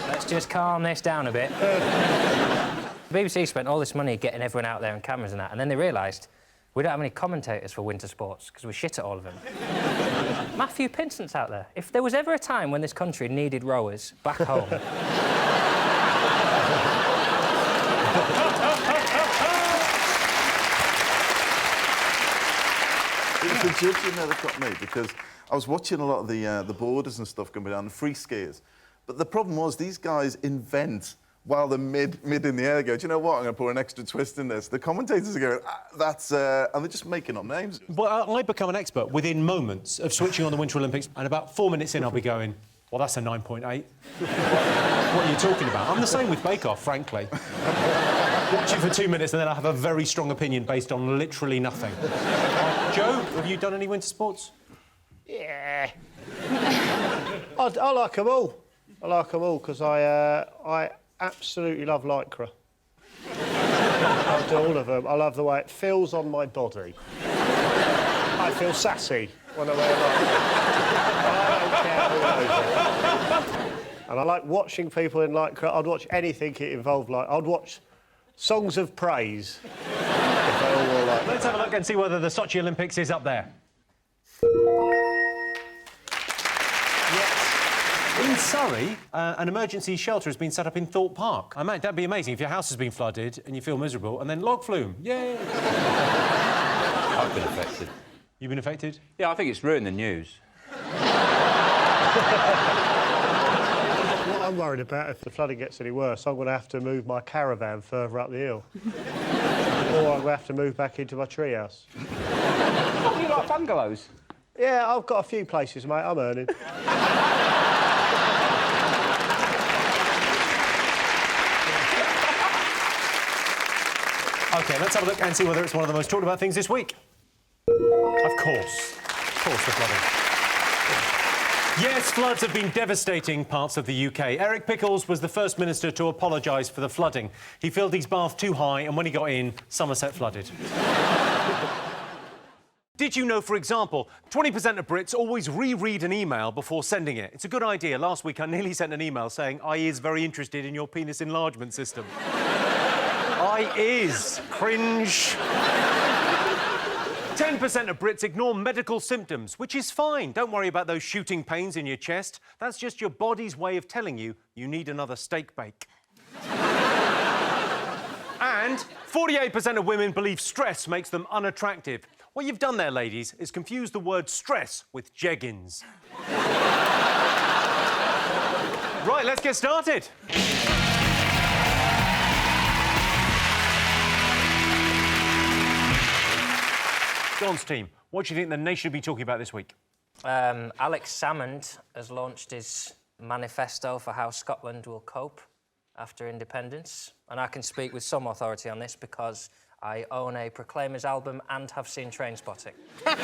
Let's just calm this down a bit. The BBC spent all this money getting everyone out there and cameras and that, and then they realised we don't have any commentators for winter sports because we shit at all of them. Matthew Pinsent's out there. If there was ever a time when this country needed rowers back home... It was the judging that got me, because I was watching a lot of the borders and stuff going down, the free skiers. But the problem was these guys invent while they're mid in the air. Go, do you know what? I'm going to put an extra twist in this. The commentators are going, that's... and they're just making up names. Well, I become an expert within moments of switching on the Winter Olympics, and about 4 minutes in, I'll be going, well, that's a 9.8. What are you talking about? I'm the same with Bake Off, frankly. Watch it for 2 minutes, and then I have a very strong opinion based on literally nothing. Joe, have you done any winter sports? Yeah. I like them all. I like them all because I absolutely love Lycra. I do all of them. I love the way it feels on my body. I feel sassy when I wear Lycra. I don't care who knows it. And I like watching people in Lycra. I'd watch anything it involved. Like I'd watch Songs of Praise. If they all wore like Let's have a look and see whether the Sochi Olympics is up there. In Surrey, an emergency shelter has been set up in Thorpe Park. I mean, that'd be amazing if your house has been flooded and you feel miserable, and then log flume. Yay! I've been affected. You've been affected? Yeah, I think it's ruined the news. What I'm worried about, if the flooding gets any worse, I'm going to have to move my caravan further up the hill. Or I'm going to have to move back into my treehouse. Oh, you like bungalows? Yeah, I've got a few places, mate. I'm earning. OK, let's have a look and see whether it's one of the most talked about things this week. Of course, the flooding. Yes, floods have been devastating parts of the UK. Eric Pickles was the first minister to apologise for the flooding. He filled his bath too high, and when he got in, Somerset flooded. Did you know, for example, 20% of Brits always reread an email before sending it? It's a good idea. Last week, I nearly sent an email saying, I is very interested in your penis enlargement system. I is. Cringe. 10% of Brits ignore medical symptoms, which is fine. Don't worry about those shooting pains in your chest. That's just your body's way of telling you you need another steak bake. And 48% of women believe stress makes them unattractive. What you've done there, ladies, is confuse the word stress with jeggings. Right, let's get started. John's team, what do you think the nation will be talking about this week? Alex Salmond has launched his manifesto for how Scotland will cope after independence. And I can speak with some authority on this because I own a Proclaimers album and have seen Trainspotting. So,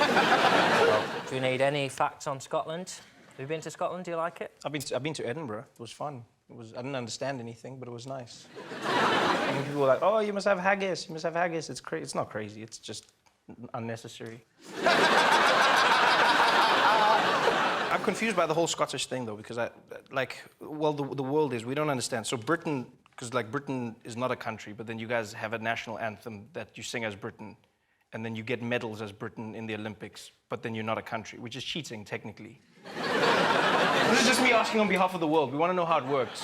do you need any facts on Scotland? Have you been to Scotland? Do you like it? I've been to Edinburgh. It was fun. I didn't understand anything, but it was nice. And people were like, "Oh, you must have haggis. You must have haggis." It's crazy. It's not crazy. It's just unnecessary. I'm confused by the whole Scottish thing, though, because the world is. We don't understand. So Britain, because Britain is not a country, but then you guys have a national anthem that you sing as Britain, and then you get medals as Britain in the Olympics, but then you're not a country, which is cheating technically. This is just me asking on behalf of the world. We want to know how it works.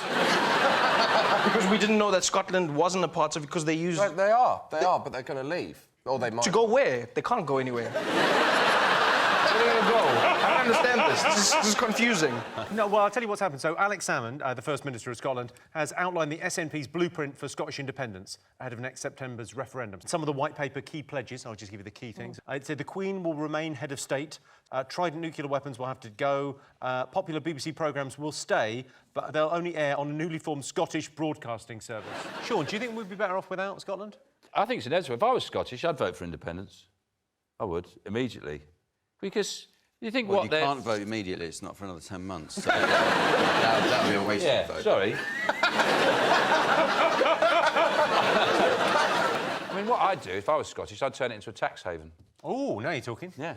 Because we didn't know that Scotland wasn't a part of it, because they use... They are, but they're going to leave. Or they might. To go where? They can't go anywhere. Where are they going to go? I don't understand this. This is confusing. No, well, I'll tell you what's happened. So Alex Salmond, the First Minister of Scotland, has outlined the SNP's blueprint for Scottish independence ahead of next September's referendum. Some of the white paper key pledges, I'll just give you the key things. It said the Queen will remain head of state, Trident nuclear weapons will have to go, popular BBC programmes will stay, but they'll only air on a newly formed Scottish broadcasting service. Sean, do you think we'd be better off without Scotland? I think it's inevitable. If I was Scottish, I'd vote for independence. I would, immediately. Because you think you can't vote immediately, it's not for another 10 months. So that would be a waste of vote. Sorry. I mean, what I'd do if I was Scottish, I'd turn it into a tax haven. Oh, now you're talking. Yeah.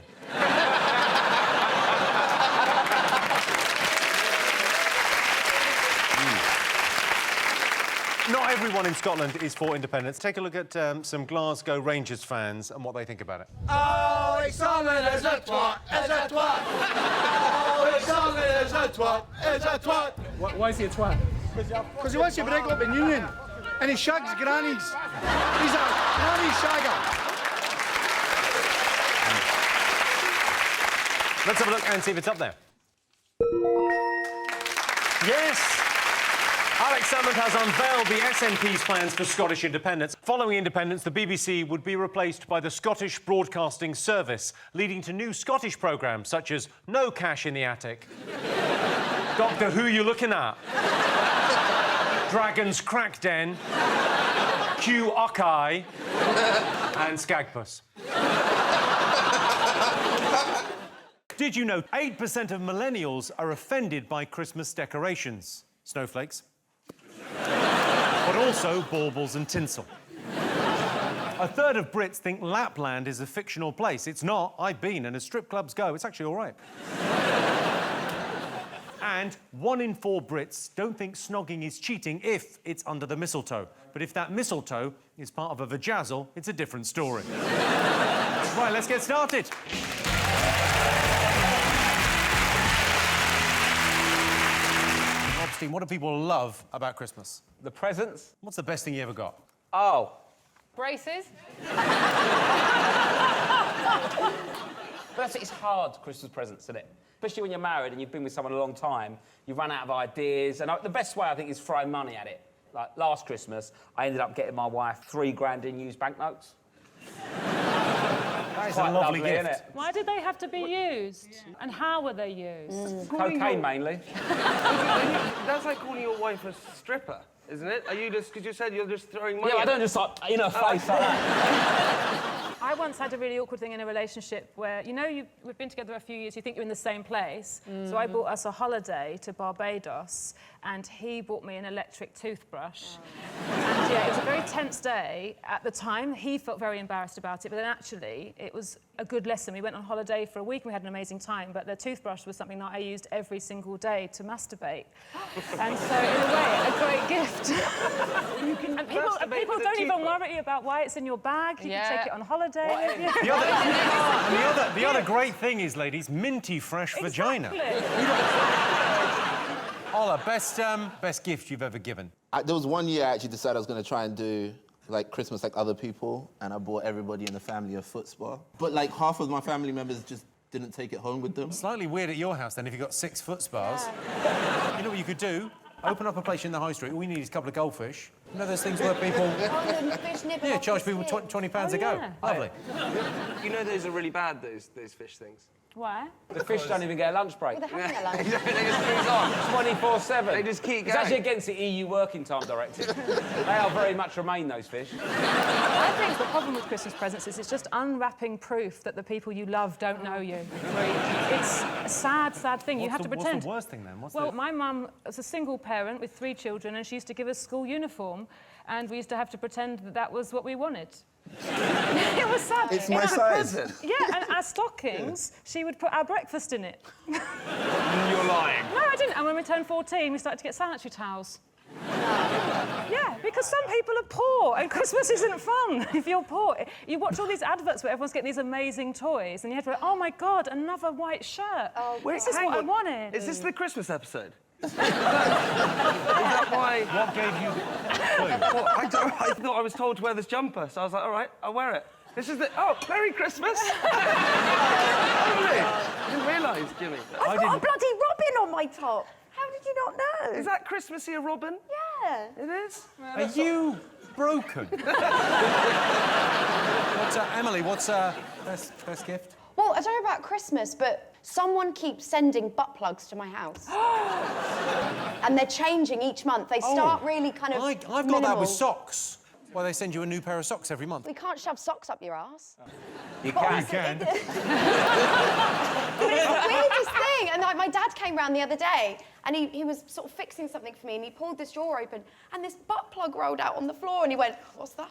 Not everyone in Scotland is for independence. Take a look at some Glasgow Rangers fans and what they think about it. Oh, it's on as a twat, as a twat. Oh, it's on as a twat, as a twat. Why is he a twat? Because he wants to break up the union, and he shags grannies. He's a granny shagger. Let's have a look and see if it's up there. Yes! Alex Salmond has unveiled the SNP's plans for Scottish independence. Following independence, the BBC would be replaced by the Scottish Broadcasting Service, leading to new Scottish programmes such as No Cash in the Attic, Doctor Who You Looking At, Dragon's Crack Den, Q Ockeye, and Skagpuss. Did you know 8% of millennials are offended by Christmas decorations? Snowflakes. But also baubles and tinsel. A third of Brits think Lapland is a fictional place. It's not. I've been, and as strip clubs go, it's actually all right. And 1 in 4 Brits don't think snogging is cheating if it's under the mistletoe. But if that mistletoe is part of a vajazzle, it's a different story. Right, let's get started. What do people love about Christmas? The presents. What's the best thing you ever got? Oh. Braces? But it's hard, Christmas presents, isn't it? Especially when you're married and you've been with someone a long time, you run out of ideas. And the best way, I think, is throwing money at it. Like, last Christmas, I ended up getting my wife $3,000 in used banknotes. That is a lovely gift. Isn't it? Why did they have to be used? And how were they used? Cocaine, mainly. That's like calling your wife a stripper, isn't it? Are you just... Because you said you're just throwing money Yeah, I don't just, like, in her face like that. I once had a really awkward thing in a relationship where, you know, we've been together a few years, you think you're in the same place. So I bought us a holiday to Barbados, and he bought me an electric toothbrush. And yeah, it was a very tense day at the time. He felt very embarrassed about it, but then actually it was a good lesson. We went on holiday for a week and we had an amazing time, but the toothbrush was something that I used every single day to masturbate. And so, in a way, a great gift. And people don't even worry about why it's in your bag. You can take it on holiday. The other great thing is, ladies, minty fresh vagina. Ola, best gift you've ever given? There was one year I actually decided I was going to try and do like Christmas like other people, and I bought everybody in the family a foot spa. But like half of my family members just didn't take it home with them. Slightly weird at your house then if you've got 6 foot spas. You know what you could do? Open up a place in the high street. All we need is a couple of goldfish. You know those things where people... charge people £20 a go. Yeah. Lovely. You know those are really bad, those fish things? Why? The fish don't even get a lunch break. Well, they're having a lunch. They just cruise on 24/7. They just keep It's going. actually against the EU Working Time Directive. They are very much remain, those fish. I think the problem with Christmas presents is it's just unwrapping proof that the people you love don't know you. It's a sad, sad thing. You have to pretend. What's the worst thing, then? Well, my mum was a single parent with 3 children, and she used to give us school uniform, and we used to have to pretend that that was what we wanted. It was sad. It's my size. Yeah, and our stockings, she would put our breakfast in it. You're lying. No, I didn't. And when we turned 14, we started to get sanitary towels. Yeah, because some people are poor, and Christmas isn't fun if you're poor. You watch all these adverts where everyone's getting these amazing toys, and you have to go, oh my God, another white shirt. Oh, this is what I wanted. Is this the Christmas episode? Is that why? What gave you Well, I thought I was told to wear this jumper, so I was like, all right, I'll wear it. This is the... Oh, Merry Christmas! I didn't realise, Jimmy. I've got a bloody robin on my top. How did you not know? Is that Christmassy a robin? Yeah. It is? Are you broken? Emily, what's best gift? Well, I don't know about Christmas, but someone keeps sending butt plugs to my house. And they're changing each month. They start really kind of I've got that with socks. Well, they send you a new pair of socks every month. We can't shove socks up your ass. You can. You can. But it's the weirdest thing. And like, my dad came round the other day, and he was sort of fixing something for me, and he pulled this drawer open, and this butt plug rolled out on the floor, and he went, what's that?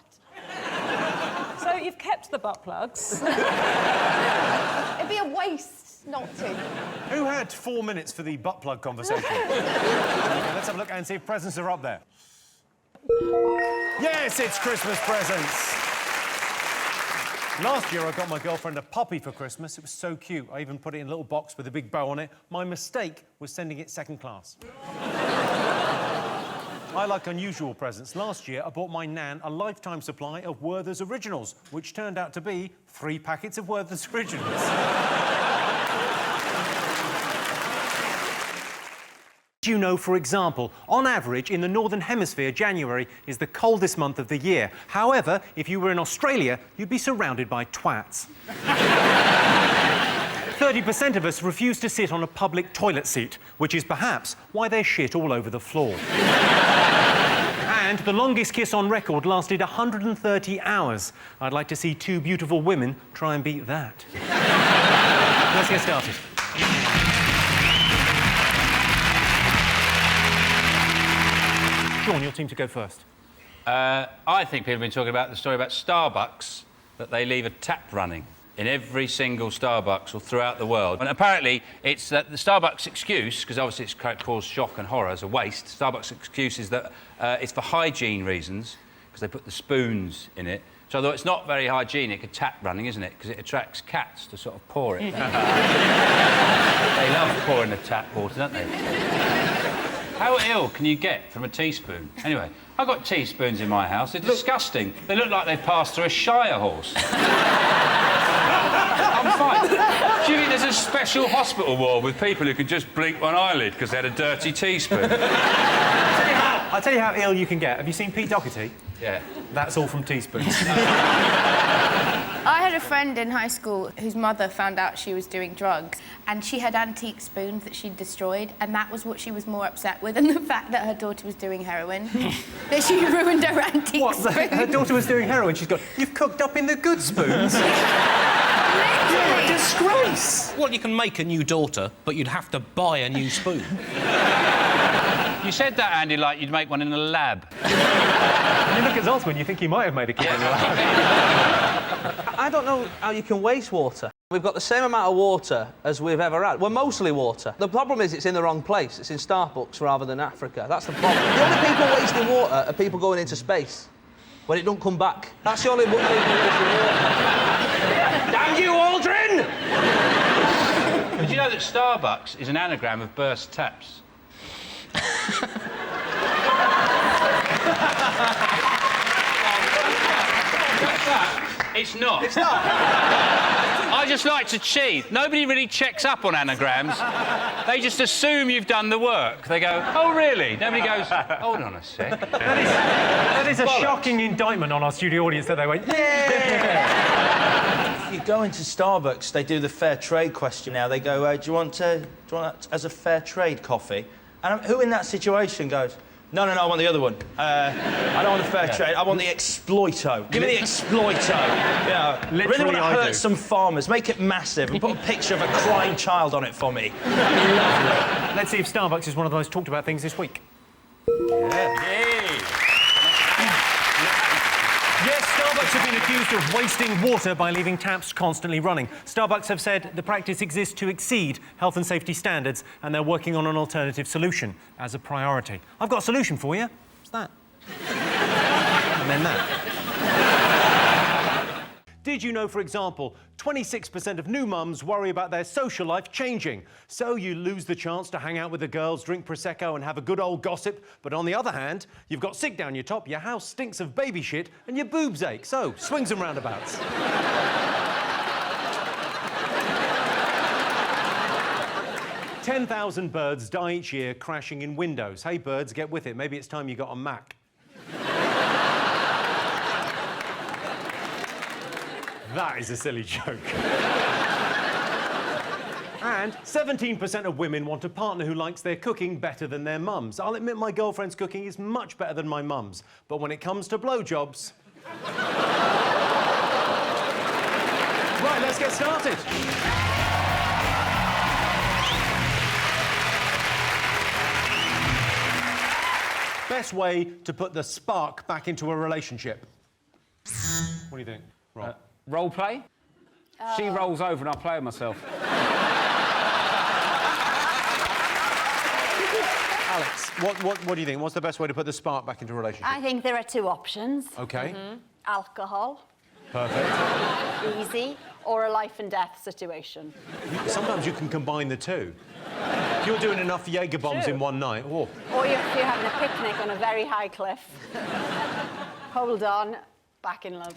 So you've kept the butt plugs. It'd be a waste not to. Who had 4 minutes for the butt plug conversation? Okay, let's have a look and see if presents are up there. Yes, it's Christmas presents. Last year, I got my girlfriend a puppy for Christmas. It was so cute. I even put it in a little box with a big bow on it. My mistake was sending it second class. I like unusual presents. Last year, I bought my nan a lifetime supply of Werther's Originals, which turned out to be 3 packets of Werther's Originals. Do you know, for example, on average, in the Northern Hemisphere, January is the coldest month of the year. However, if you were in Australia, you'd be surrounded by twats. 30% of us refuse to sit on a public toilet seat, which is perhaps why they shit all over the floor. And the longest kiss on record lasted 130 hours. I'd like to see 2 beautiful women try and beat that. Let's get started. Sean, your team to go first. I think people have been talking about the story about Starbucks, that they leave a tap running in every single Starbucks all throughout the world. And apparently it's that the Starbucks excuse, because obviously it's caused shock and horror as a waste, Starbucks excuse is that it's for hygiene reasons, because they put the spoons in it. So although it's not very hygienic, a tap running, isn't it? Because it attracts cats to sort of pour it. They love pouring the tap water, don't they? How ill can you get from a teaspoon? Anyway, I've got teaspoons in my house. They're disgusting. They look like they've passed through a Shire horse. I'm fine. Do you think there's a special hospital ward with people who can just blink one eyelid because they had a dirty teaspoon? I'll tell you how ill you can get. Have you seen Pete Doherty? Yeah. That's all from teaspoons. I had a friend in high school whose mother found out she was doing drugs, and she had antique spoons that she'd destroyed, and that was what she was more upset with than the fact that her daughter was doing heroin. That she ruined her antique spoons. Her daughter was doing heroin. She's gone, you've cooked up in the good spoons? You're a disgrace. Well, you can make a new daughter, but you'd have to buy a new spoon. You said that, Andy, like you'd make one in a lab. When you look at Zoltan, you think he might have made a kid in the lab. I don't know how you can waste water. We've got the same amount of water as we've ever had. We're mostly water. The problem is it's in the wrong place. It's in Starbucks rather than Africa. That's the problem. The only people wasting water are people going into space when it don't come back. That's the only people wasting water. Damn you, Aldrin! Did you know that Starbucks is an anagram of burst taps? it's not. It's not. I just like to cheat. Nobody really checks up on anagrams. They just assume you've done the work. They go, oh, really? Nobody goes, hold on a sec. That is a shocking indictment on our studio audience that they went, yeah! You go into Starbucks, they do the fair trade question now. They go, do you want that as a fair trade coffee? And who in that situation goes, no, I want the other one. I don't want the fair trade, I want the exploito. Give me the exploito. Yeah, really want to hurt some farmers, make it massive and put a picture of a crying child on it for me. Let's see if Starbucks is one of the most talked about things this week. Yes, Starbucks have been accused of wasting water by leaving taps constantly running. Starbucks have said the practice exists to exceed health and safety standards and they're working on an alternative solution as a priority. I've got a solution for you. What's that? And then that. Did you know, for example, 26% of new mums worry about their social life changing? So you lose the chance to hang out with the girls, drink Prosecco and have a good old gossip. But on the other hand, you've got sick down your top, your house stinks of baby shit and your boobs ache. So, swings and roundabouts. 10,000 birds die each year crashing in windows. Hey, birds, get with it. Maybe it's time you got a Mac. That is a silly joke. And 17% of women want a partner who likes their cooking better than their mums. I'll admit my girlfriend's cooking is much better than my mum's, but when it comes to blowjobs... Right, let's get started. Best way to put the spark back into a relationship? What do you think, Rob? Role play? She rolls over and I play with myself. Alex, what do you think? What's the best way to put the spark back into a relationship? I think there are two options. OK. Alcohol. Perfect. Easy. Or a life and death situation. Sometimes you can combine the two. If you're doing enough Jaeger bombs in one night, oh. Or you're having a picnic on a very high cliff. Hold on, back in love.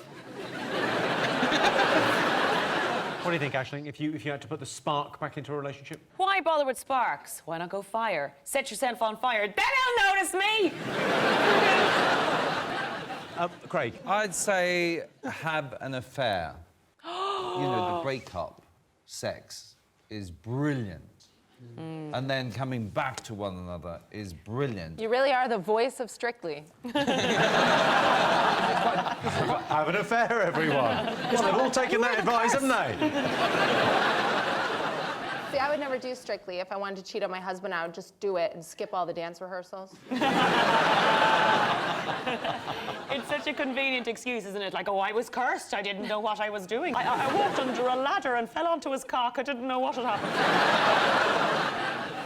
What do you think, Aisling, if you had to put the spark back into a relationship? Why bother with sparks? Why not go fire? Set yourself on fire, then he'll notice me! Craig? I'd say have an affair. You know, the breakup sex is brilliant. And then coming back to one another is brilliant. You really are the voice of Strictly. Have an affair, everyone. Well, they've all taken that advice, haven't they? See, I would never do Strictly. If I wanted to cheat on my husband, I would just do it and skip all the dance rehearsals. It's such a convenient excuse, isn't it? Like, oh, I was cursed. I didn't know what I was doing. I walked under a ladder and fell onto his cock. I didn't know what had happened.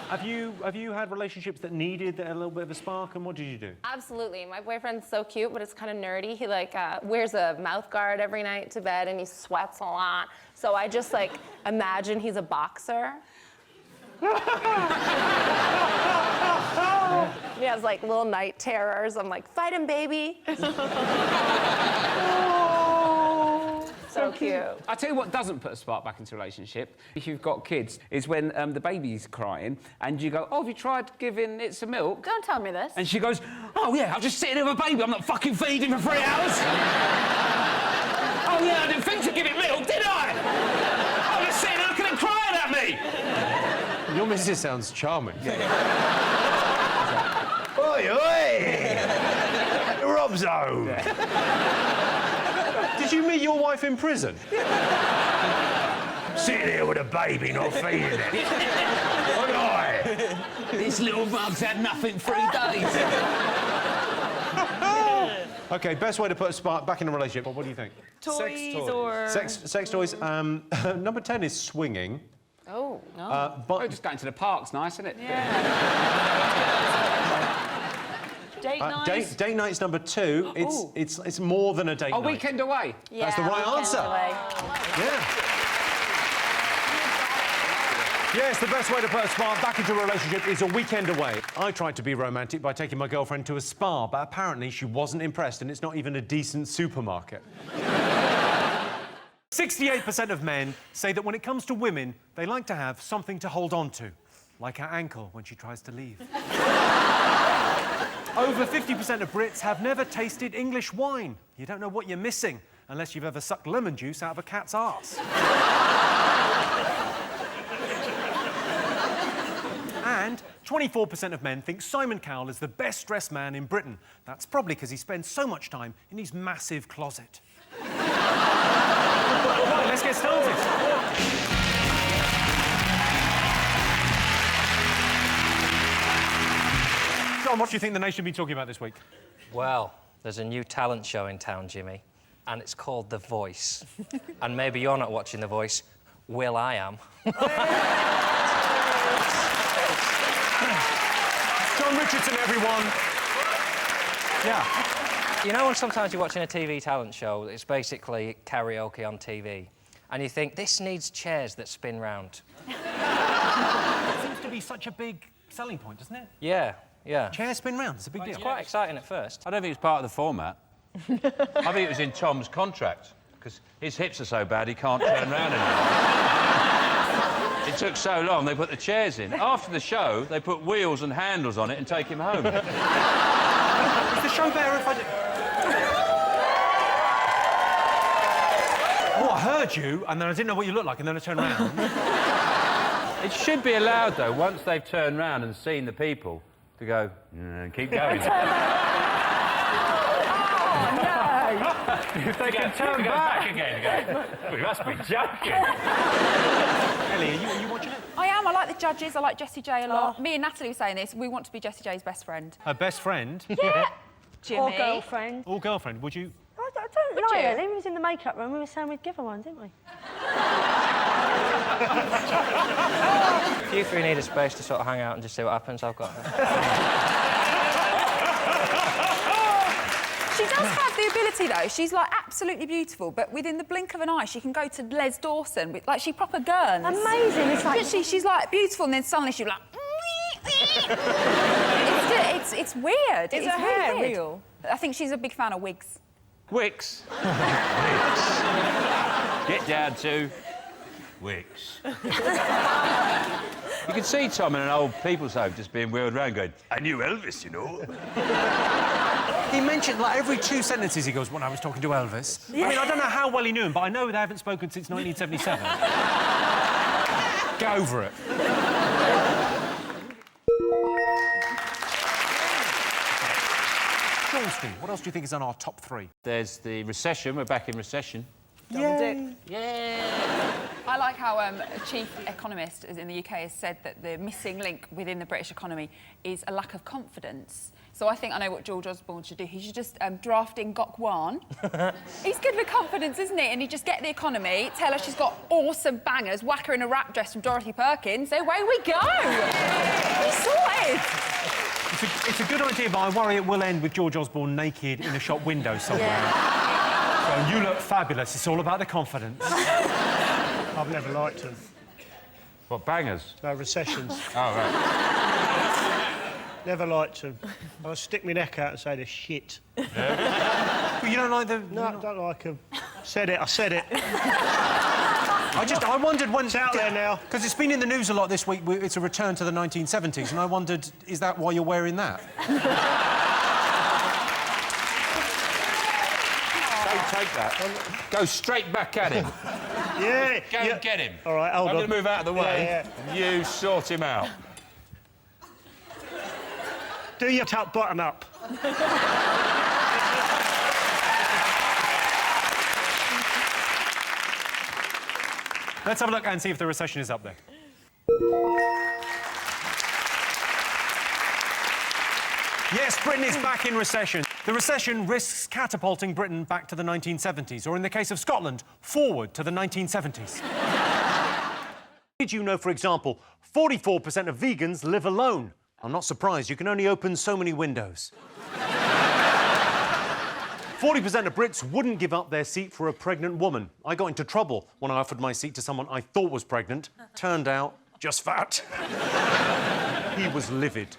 Have you had relationships that needed a little bit of a spark, and what did you do? Absolutely. My boyfriend's so cute, but it's kind of nerdy. He, like, wears a mouth guard every night to bed, and he sweats a lot. So I just, like, imagine he's a boxer. He has, like, little night terrors. I'm like, fight him, baby. So cute. I tell you what doesn't put a spark back into a relationship, if you've got kids, is when the baby's crying and you go, oh, have you tried giving it some milk? Don't tell me this. And she goes, oh, yeah, I'm just sitting here with a baby. I'm not fucking feeding for 3 hours. Oh, yeah, I didn't think to give it milk, did I? I'm just sitting here looking at crying at me. Your missus sounds charming. Oi, oi! Rob's home. Did you meet your wife in prison? Sitting here with a baby, not feeding it. Oi! This little bug's had nothing 3 days. OK, best way to put a spark back in a relationship. What do you think? Toys or... Sex toys. Number 10 is swinging. Oh, no. Oh, just going to the park's nice, isn't it? Yeah. Date night? Date night's number 2. It's more than a date night. A weekend away. Yeah, that's the right answer. Yeah. Yes, the best way to put a spa back into a relationship is a weekend away. I tried to be romantic by taking my girlfriend to a spa, but apparently she wasn't impressed, and it's not even a decent supermarket. 68% of men say that when it comes to women, they like to have something to hold on to, like her ankle when she tries to leave. Over 50% of Brits have never tasted English wine. You don't know what you're missing unless you've ever sucked lemon juice out of a cat's arse. And 24% of men think Simon Cowell is the best-dressed man in Britain. That's probably because he spends so much time in his massive closet. Right, let's get started. John, what do you think the nation should be talking about this week? Well, there's a new talent show in town, Jimmy, and it's called The Voice. And maybe you're not watching The Voice. Will I am. John Richardson, everyone. Yeah. You know when sometimes you're watching a TV talent show, it's basically karaoke on TV, and you think, this needs chairs that spin round. It seems to be such a big selling point, doesn't it? Yeah, yeah. Chairs spin round, it's a big deal. It's quite exciting at first. I don't think it's part of the format. I think it was in Tom's contract, because his hips are so bad he can't turn round anymore. It took so long, they put the chairs in. After the show, they put wheels and handles on it and take him home. Is the show better if I did... Oh, I heard you, and then I didn't know what you looked like, and then I turned around. It should be allowed, though, once they've turned round and seen the people, to go, keep going. If they can turn back again, go, we must be joking. Ellie, are you watching it? I am. I like the judges. I like Jessie J a lot. Me and Natalie were saying this. We want to be Jessie J's best friend. Her best friend? Yeah. Jimmy. Or girlfriend. Or girlfriend, would you? I don't know, Ellie. We was in the makeup room. We were saying we'd give her one, didn't we? If you three need a space to sort of hang out and just see what happens, I've got her. She does have the ability, though. She's, like, absolutely beautiful, but within the blink of an eye, she can go to Les Dawson with, like, she proper gurns. Amazing. It's like... She's, like, beautiful, and then suddenly she'll be like... it's weird. Is it's her really hair weird. real? I think she's a big fan of wigs. Wicks. Get down to Wicks. You can see Tom in an old people's home just being wheeled around going, I knew Elvis, you know. He mentioned, like, every 2 sentences he goes, when I was talking to Elvis. Yeah. I mean, I don't know how well he knew him, but I know they haven't spoken since 1977. Get over it. Johnston, what else do you think is on our top 3? There's the recession. We're back in recession. Yay. Yeah. I like how a chief economist in the UK has said that the missing link within the British economy is a lack of confidence. So I think I know what George Osborne should do. He should just draft in Gok Wan. He's good with confidence, isn't he? And he'd just get the economy, tell her she's got awesome bangers, whack her in a wrap dress from Dorothy Perkins, so away we go! He's sorted! It's a good idea, but I worry it will end with George Osborne naked in a shop window somewhere. Yeah. So you look fabulous. It's all about the confidence. I've never liked them. What, bangers? No, recessions. Oh, right. Never liked them. I'll stick my neck out and say they're shit. Yeah. But you don't like them? No, I don't like them. Said it, I said it. I wondered when... It's out there now. Because it's been in the news a lot this week. It's a return to the 1970s, and I wondered, is that why you're wearing that? Don't take that. Go straight back at him. Yeah. Go and get him. All right, hold I'm on. going to move out of the way. Yeah. And you sort him out. Do your top bottom up. Let's have a look and see if the recession is up there. Yes, Britain is back in recession. The recession risks catapulting Britain back to the 1970s, or in the case of Scotland, forward to the 1970s. Did you know, for example, 44% of vegans live alone? I'm not surprised. You can only open so many windows. 40% of Brits wouldn't give up their seat for a pregnant woman. I got into trouble when I offered my seat to someone I thought was pregnant. Turned out, just fat. He was livid.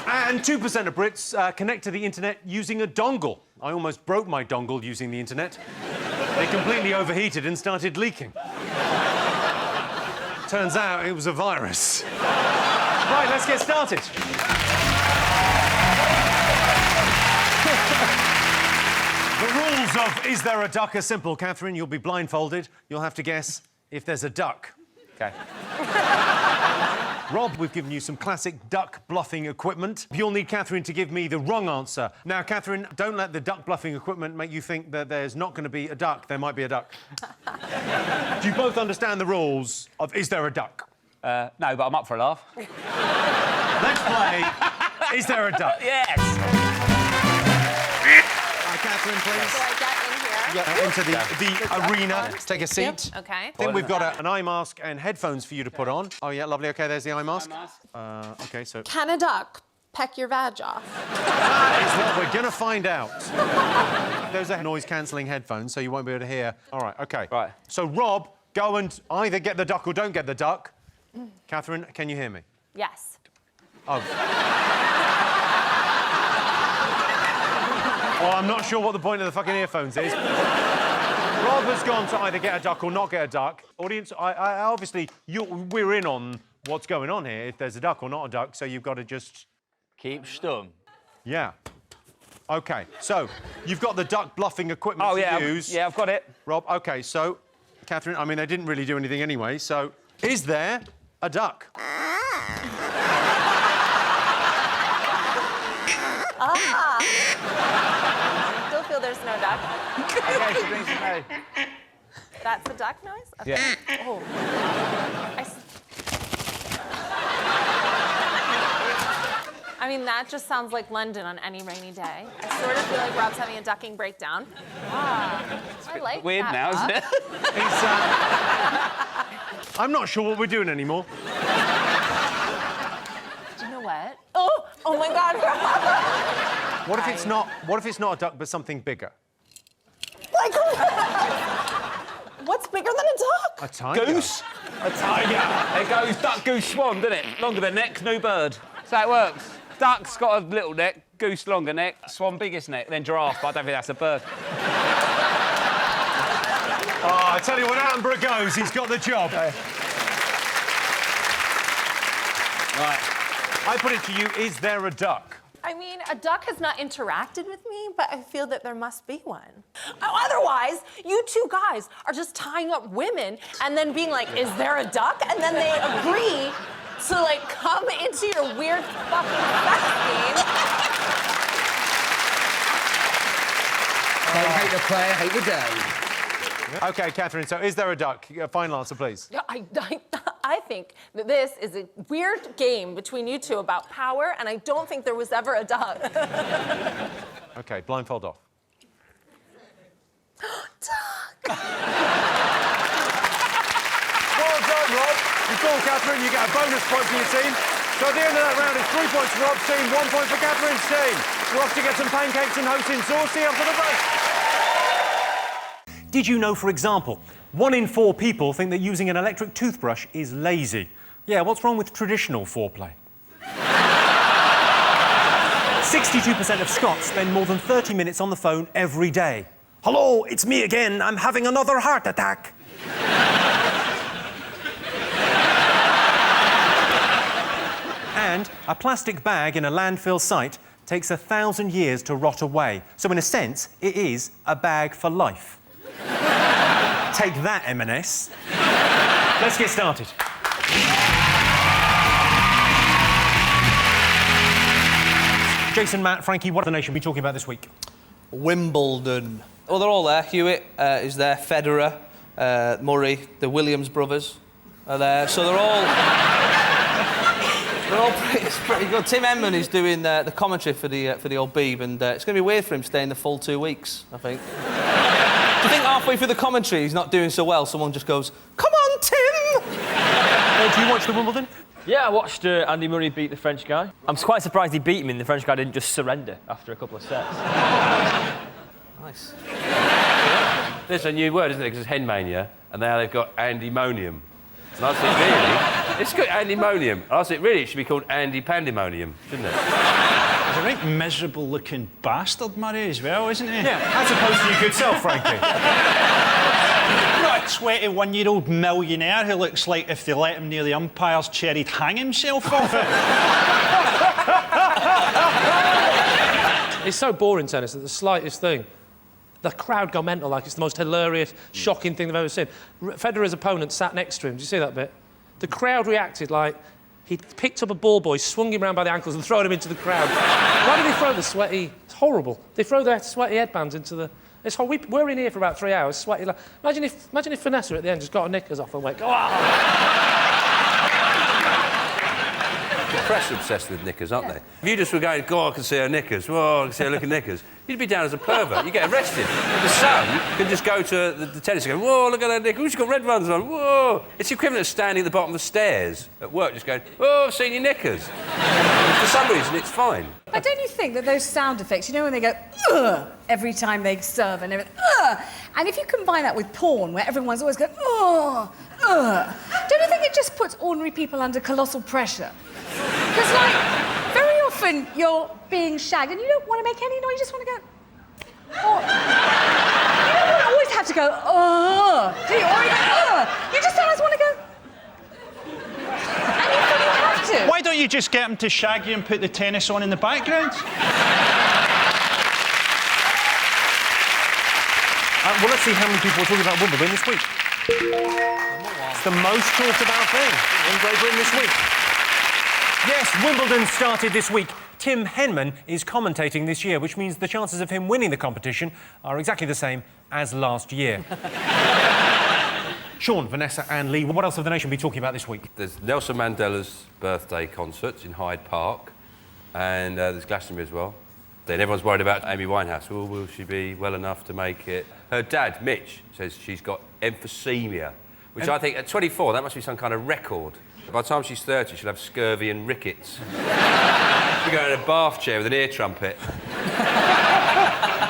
And 2% of Brits connect to the internet using a dongle. I almost broke my dongle using the internet. They completely overheated and started leaking. Turns out it was a virus. Right, let's get started. The rules of Is There a Duck are simple. Catherine, you'll be blindfolded. You'll have to guess if there's a duck. OK. Rob, we've given you some classic duck bluffing equipment. You'll need Catherine to give me the wrong answer. Now, Catherine, don't let the duck bluffing equipment make you think that there's not going to be a duck. There might be a duck. Do you both understand the rules of Is There a Duck? No, but I'm up for a laugh. Let's play Is There a Duck? Yes! Catherine, please. So I get in here. Into the arena. Take a seat. Yep. OK. I think we've got an eye mask and headphones for you to put on. Oh, yeah, lovely. OK, there's the eye mask. OK, so... Can a duck peck your vag off? That is what we're going to find out. Those are noise-cancelling headphones, so you won't be able to hear. All right, OK. Right. So, Rob, go and either get the duck or don't get the duck. Catherine, can you hear me? Yes. Oh. Well, I'm not sure what the point of the fucking earphones is. Rob has gone to either get a duck or not get a duck. Audience, obviously, we're in on what's going on here, if there's a duck or not a duck, so you've got to just... Keep stum. Yeah. OK, so you've got the duck bluffing equipment to use. Yeah, I've got it. Rob, OK, so, Catherine, I mean, they didn't really do anything anyway, so is there a duck? Still feel there's no duck. OK, she brings it now. That's the duck noise? Okay. Yeah. Oh. I mean, that just sounds like London on any rainy day. I sort of feel like Rob's having a ducking breakdown. I like Weird that now, isn't duck. it? I'm not sure what we're doing anymore. Do you know what? Oh my God, Rob! What if it's not a duck, but something bigger? Like, what's bigger than a duck? A tiger. Goose? A tiger. It goes duck, goose, swan, doesn't it? Longer than neck, new bird. That's how it works. Duck's got a little neck, goose longer neck, swan biggest neck, then giraffe, but I don't think that's a bird. Oh, I tell you what, Attenborough goes, he's got the job. Right. I put it to you, is there a duck? I mean, a duck has not interacted with me, but I feel that there must be one. Otherwise, you two guys are just tying up women and then being like, is there a duck? And then they agree to, like, come into your weird fucking sex game. Don't hate the player, hate the day. OK, Catherine, so is there a duck? Final answer, please. Yeah, I think that this is a weird game between you two about power, and I don't think there was ever a duck. OK, blindfold off. Duck! Well done, Rob. You call Catherine, you get a bonus point for your team. So at the end of that round, it's 3 points for Rob's team, 1 point for Catherine's team. We're off to get some pancakes and hosting sauce. See you after the break. Did you know, for example, 1 in 4 people think that using an electric toothbrush is lazy? Yeah, what's wrong with traditional foreplay? 62% of Scots spend more than 30 minutes on the phone every day. Hello, it's me again. I'm having another heart attack. And a plastic bag in a landfill site takes 1,000 years to rot away. So in a sense, it is a bag for life. Take that, M&S. Let's get started. Jason, Matt, Frankie, what other nation are we talking about this week? Wimbledon. Oh, they're all there. Hewitt is there, Federer, Murray, the Williams brothers are there. So they're all pretty good. Tim Edman is doing the commentary for the old Beeb, and it's going to be weird for him staying the full 2 weeks, I think. Do you think halfway through the commentary he's not doing so well, someone just goes, "Come on, Tim!" Do you watch the Wimbledon? Yeah, I watched Andy Murray beat the French guy. I'm quite surprised he beat him and the French guy didn't just surrender after a couple of sets. Nice. There's a new word, isn't it? Because it's henmania, and now they've got andymonium. And I think, really, it's got andymonium. I think, really, it should be called Andy Pandemonium, shouldn't it? Is it me? miserable-looking bastard, Murray, as well, isn't he? Yeah, as opposed to your good self, Frankie. Not a 21-year-old millionaire who looks like if they let him near the umpire's chair, he'd hang himself off it. It's so boring, tennis, that the slightest thing, the crowd go mental, like it's the most hilarious, shocking thing they've ever seen. Federer's opponent sat next to him. Did you see that bit? The crowd reacted like he'd picked up a ball boy, swung him round by the ankles and thrown him into the crowd. Why do they throw the sweaty... It's horrible. They throw their sweaty headbands into the... It's horrible. We're in here for about 3 hours, sweaty... Like... Imagine if Vanessa at the end just got her knickers off and went, go on! The press are obsessed with knickers, aren't they? If you just were going, God, I can see her knickers, whoa, I can see her looking knickers, you'd be down as a pervert. You get arrested. The Sun can just go to the tennis and go, whoa, look at her knickers, she's got red ones on, whoa. It's the equivalent of standing at the bottom of the stairs at work just going, oh, I've seen your knickers. For some reason, it's fine. But don't you think that those sound effects, you know when they go, ugh, every time they serve and everything, ugh, and if you combine that with porn, where everyone's always going, ugh, ugh, don't you think it just puts ordinary people under colossal pressure? Because, like, very often you're being shagged and you don't want to make any noise, you just want to go, oh. You don't always have to go, oh, do you? Or you go, oh. You just sometimes want to go, and you have to. Why don't you just get him to shag you and put the tennis on in the background? Well, let's see how many people are talking about Wimbledon this week. It's the most talked about thing in Great Britain this week. Yes, Wimbledon started this week. Tim Henman is commentating this year, which means the chances of him winning the competition are exactly the same as last year. Sean, Vanessa and Lee, what else have the nation been talking about this week? There's Nelson Mandela's birthday concert in Hyde Park, and there's Glastonbury as well. Then everyone's worried about Amy Winehouse. Oh, will she be well enough to make it? Her dad, Mitch, says she's got emphysema, which I think, at 24, that must be some kind of record. By the time she's 30, she'll have scurvy and rickets. She'll go in a bath chair with an ear trumpet.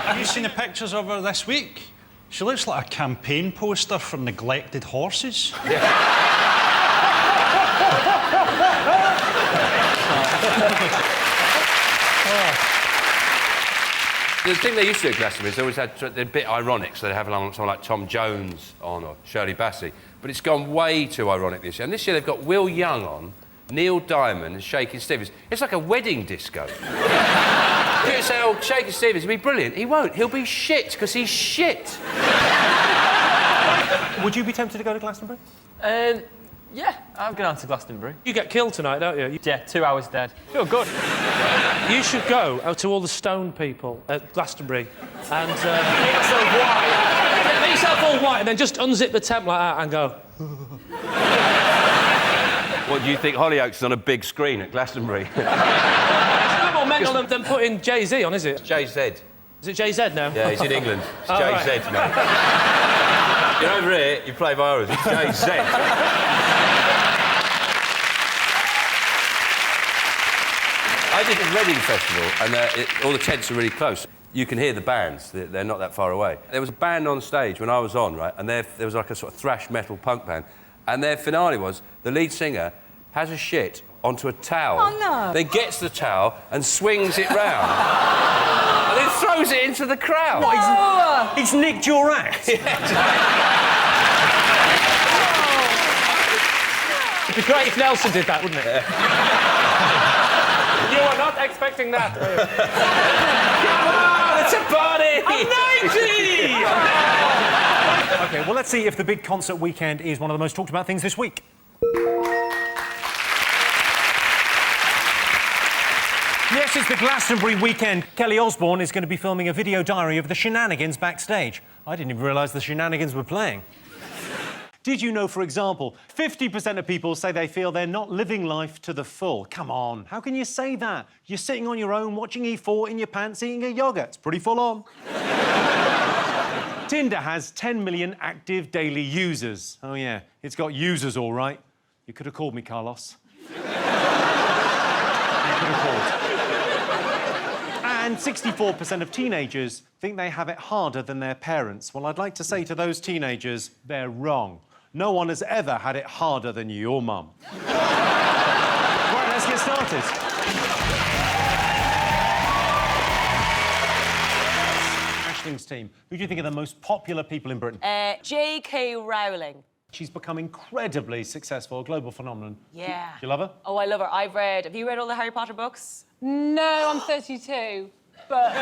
Have you seen the pictures of her this week? She looks like a campaign poster for neglected horses. Yeah. The thing they used to do at Glastonbury is they always had... They're a bit ironic, so they'd have someone like Tom Jones on or Shirley Bassey. But it's gone way too ironic this year. And this year they've got Will Young on, Neil Diamond and Shakin' Stevens. It's like a wedding disco. You say, oh, Shakin' Stevens will be brilliant. He won't. He'll be shit, because he's shit. Would you be tempted to go to Glastonbury? Yeah, I'm going on to Glastonbury. You get killed tonight, don't you? Yeah, 2 hours dead. Feel good. You should go out to all the stone people at Glastonbury and make yourself white. Make yourself all white and then just unzip the tent like that and go. What, do you think Hollyoaks is on a big screen at Glastonbury? It's a bit more mental than putting Jay-Z on, is it? It's Jay-Z. Is it Jay-Z now? Yeah, he's in England. It's Oh, Jay-Z, right. mate. You're over here, you play violins. It's Jay-Z. I did a Reading festival, and all the tents are really close. You can hear the bands. They're not that far away. There was a band on stage when I was on, right, and there was like a sort of thrash metal punk band, and their finale was the lead singer has a shit onto a towel, Oh, no. then gets the towel and swings it round, and then throws it into the crowd. What, he's nicked your act? It'd be great if Nelson did that, wouldn't it? You were not expecting that. Come on, it's a party! I'm 90! OK, well, let's see if the big concert weekend is one of the most talked about things this week. Yes, it's the Glastonbury weekend. Kelly Osbourne is going to be filming a video diary of the shenanigans backstage. I didn't even realise the shenanigans were playing. Did you know, for example, 50% of people say they feel they're not living life to the full? Come on, how can you say that? You're sitting on your own, watching E4 in your pants, eating a yoghurt. It's pretty full on. Tinder has 10 million active daily users. Oh, yeah, it's got users, all right. You could have called me, Carlos. You could have called. And 64% of teenagers think they have it harder than their parents. Well, I'd like to say to those teenagers, they're wrong. No one has ever had it harder than your mum. Right, let's get started. Rustling's team. Who do you think are the most popular people in Britain? J.K. Rowling. She's become incredibly successful, a global phenomenon. Yeah. Do you love her? Oh, I love her. Have you read all the Harry Potter books? No, I'm 32, but...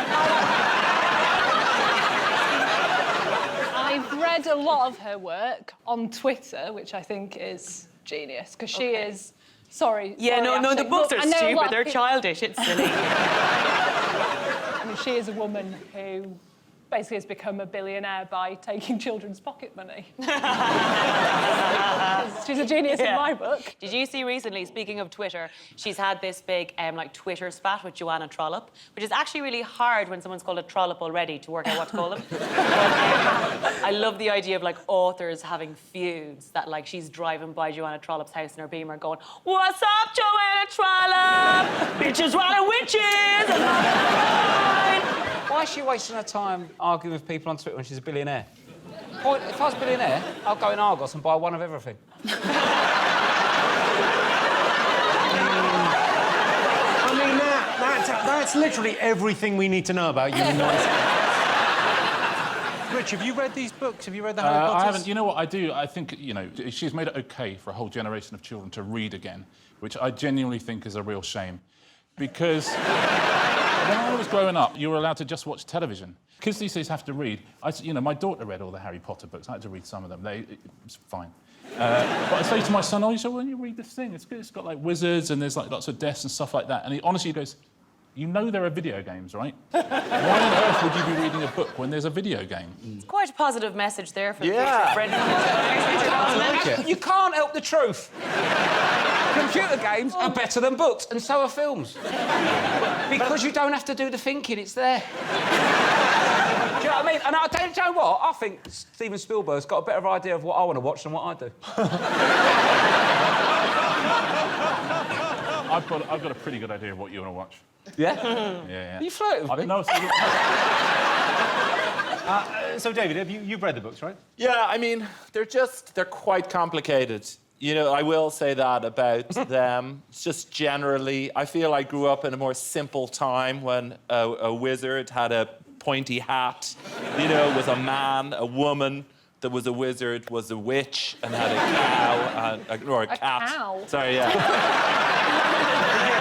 I've read a lot of her work on Twitter, which I think is genius, because she is... Sorry. Yeah, sorry, no, the books are stupid. They're childish. It's silly. I mean, she is a woman who basically has become a billionaire by taking children's pocket money. She's a genius in my book. Did you see recently, speaking of Twitter, she's had this big Twitter spat with Joanna Trollope, which is actually really hard when someone's called a trollop already to work out what to call them. But, I love the idea of authors having feuds that she's driving by Joanna Trollope's house in her Beamer going, "What's up, Joanna Trollope? Bitches running witches!" Why is she wasting her time arguing with people on Twitter when she's a billionaire? Boy, if I was a billionaire, I'd go in Argos and buy one of everything. I mean, that's literally everything we need to know about you. Rich, have you read these books? Have you read the Harry Potters? I haven't. You know what I do? I think, she's made it OK for a whole generation of children to read again, which I genuinely think is a real shame. Because when I was growing up, you were allowed to just watch television. Kids these days have to read. My daughter read all the Harry Potter books. I had to read some of them. It's fine. But I say to my son, "Oh, when you read this thing, it's good. It's got wizards and there's lots of deaths and stuff like that." And he honestly goes, "You know there are video games, right? Why on earth would you be reading a book when there's a video game?" It's quite a positive message there for the future. You can't help the truth. Computer games are better than books, and so are films. Because you don't have to do the thinking, it's there. Do you know what I mean? And I don't know what? I think Steven Spielberg's got a better idea of what I want to watch than what I do. I've got a pretty good idea of what you want to watch. Yeah? Yeah. You flirting with me? No. So, David, you've read the books, right? Yeah, I mean, they're quite complicated. I will say that about them. It's just generally, I feel I grew up in a more simple time when a wizard had a pointy hat, was a man, a woman that was a wizard was a witch and had a cow, or a cat. Cow? Sorry, yeah.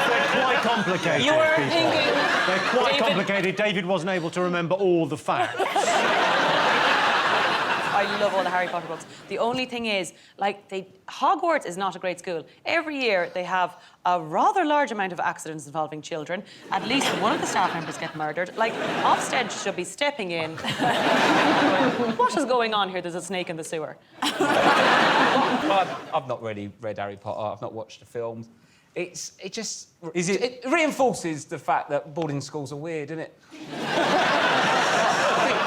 They're quite complicated. You were thinking... They're quite complicated. David wasn't able to remember all the facts. I love all the Harry Potter books. The only thing is, Hogwarts is not a great school. Every year they have a rather large amount of accidents involving children. At least one of the staff members get murdered. Ofsted should be stepping in. What is going on here? There's a snake in the sewer. Well, I've not really read Harry Potter. I've not watched the films. It reinforces the fact that boarding schools are weird, isn't it?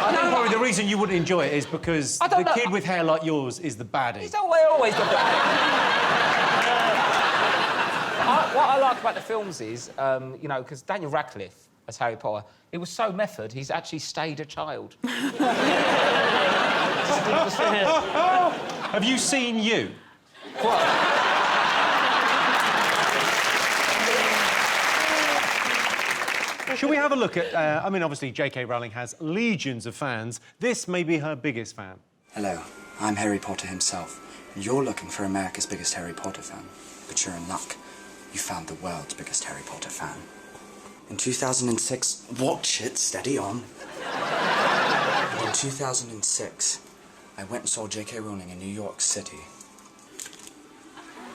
I think probably the reason you wouldn't enjoy it is because the kid with hair like yours is the baddie. He's always the baddie. What I like about the films is, because Daniel Radcliffe, as Harry Potter, he was so method, he's actually stayed a child. Have you seen You? What? Shall we have a look at... obviously, J.K. Rowling has legions of fans. This may be her biggest fan. Hello, I'm Harry Potter himself. You're looking for America's biggest Harry Potter fan. But you're in luck. You found the world's biggest Harry Potter fan. In 2006... Watch it, steady on. In 2006, I went and saw J.K. Rowling in New York City.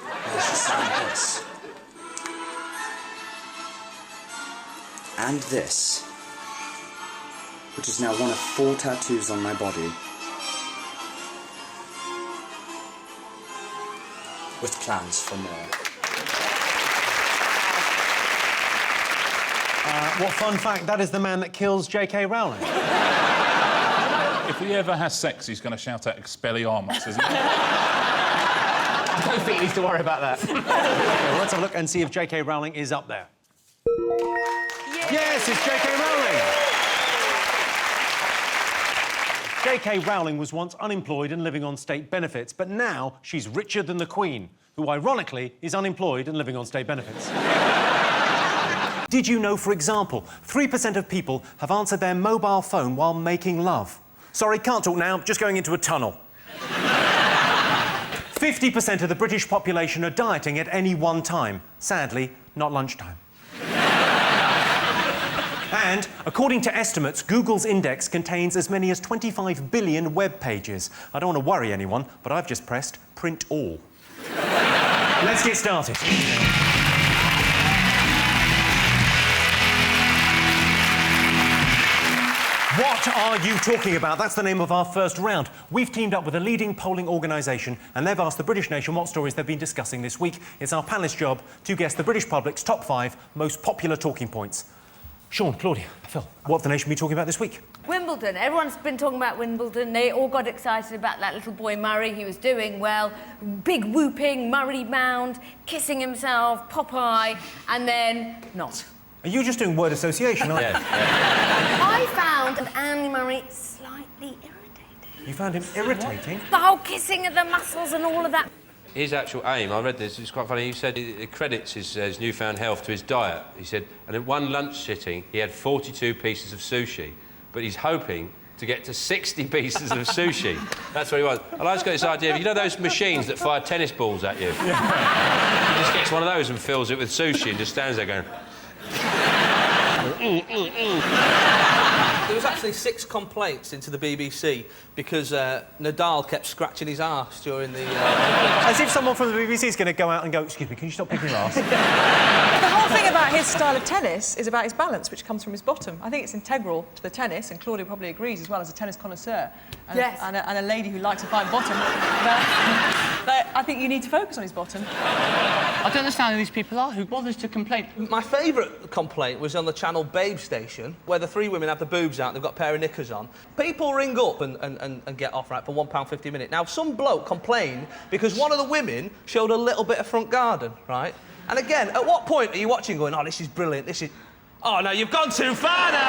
Where she sang this. And this, which is now one of 4 tattoos on my body, with plans for more. What fun fact, that is the man that kills J.K. Rowling. If he ever has sex, he's going to shout out Expelliarmus, isn't he? I don't think he needs to worry about that. Okay, well, let's have a look and see if J.K. Rowling is up there. Yes, it's J.K. Rowling. J.K. Rowling was once unemployed and living on state benefits, but now she's richer than the Queen, who ironically is unemployed and living on state benefits. Did you know, for example, 3% of people have answered their mobile phone while making love? Sorry, can't talk now, just going into a tunnel. 50% of the British population are dieting at any one time. Sadly, not lunchtime. And, according to estimates, Google's index contains as many as 25 billion web pages. I don't want to worry anyone, but I've just pressed print all. Let's get started. What are you talking about? That's the name of our first round. We've teamed up with a leading polling organisation and they've asked the British nation what stories they've been discussing this week. It's our panellists' job to guess the British public's top 5 most popular talking points. Sean, Claudia, Phil, what have the nation been talking about this week? Wimbledon. Everyone's been talking about Wimbledon. They all got excited about that little boy Murray. He was doing well. Big whooping, Murray Mound, kissing himself, Popeye, and then not. Are you just doing word association, aren't you? I found Andy Murray slightly irritating. You found him irritating? The whole kissing of the muscles and all of that. His actual aim, I read this, it's quite funny, he said it credits his newfound health to his diet. He said, and in one lunch sitting, he had 42 pieces of sushi, but he's hoping to get to 60 pieces of sushi. That's what he wants. And I just got this idea of, you know those machines that fire tennis balls at you? Yeah. He just gets one of those and fills it with sushi and just stands there going... There was actually 6 complaints into the BBC because Nadal kept scratching his arse during the... As if someone from the BBC is going to go out and go, excuse me, can you stop picking your arse? The whole thing about his style of tennis is about his balance, which comes from his bottom. I think it's integral to the tennis, and Claudia probably agrees as well as a tennis connoisseur. And, yes. And a lady who likes a fine bottom. That I think you need to focus on his bottom. I don't understand who these people are. Who bothers to complain? My favourite complaint was on the Channel Babe station, where the 3 women have the boobs out, they've got a pair of knickers on. People ring up and get off, right, for £1.50 a minute. Now, some bloke complained because one of the women showed a little bit of front garden, right? And again, at what point are you watching going, oh, this is brilliant, this is... Oh, no, you've gone too far now!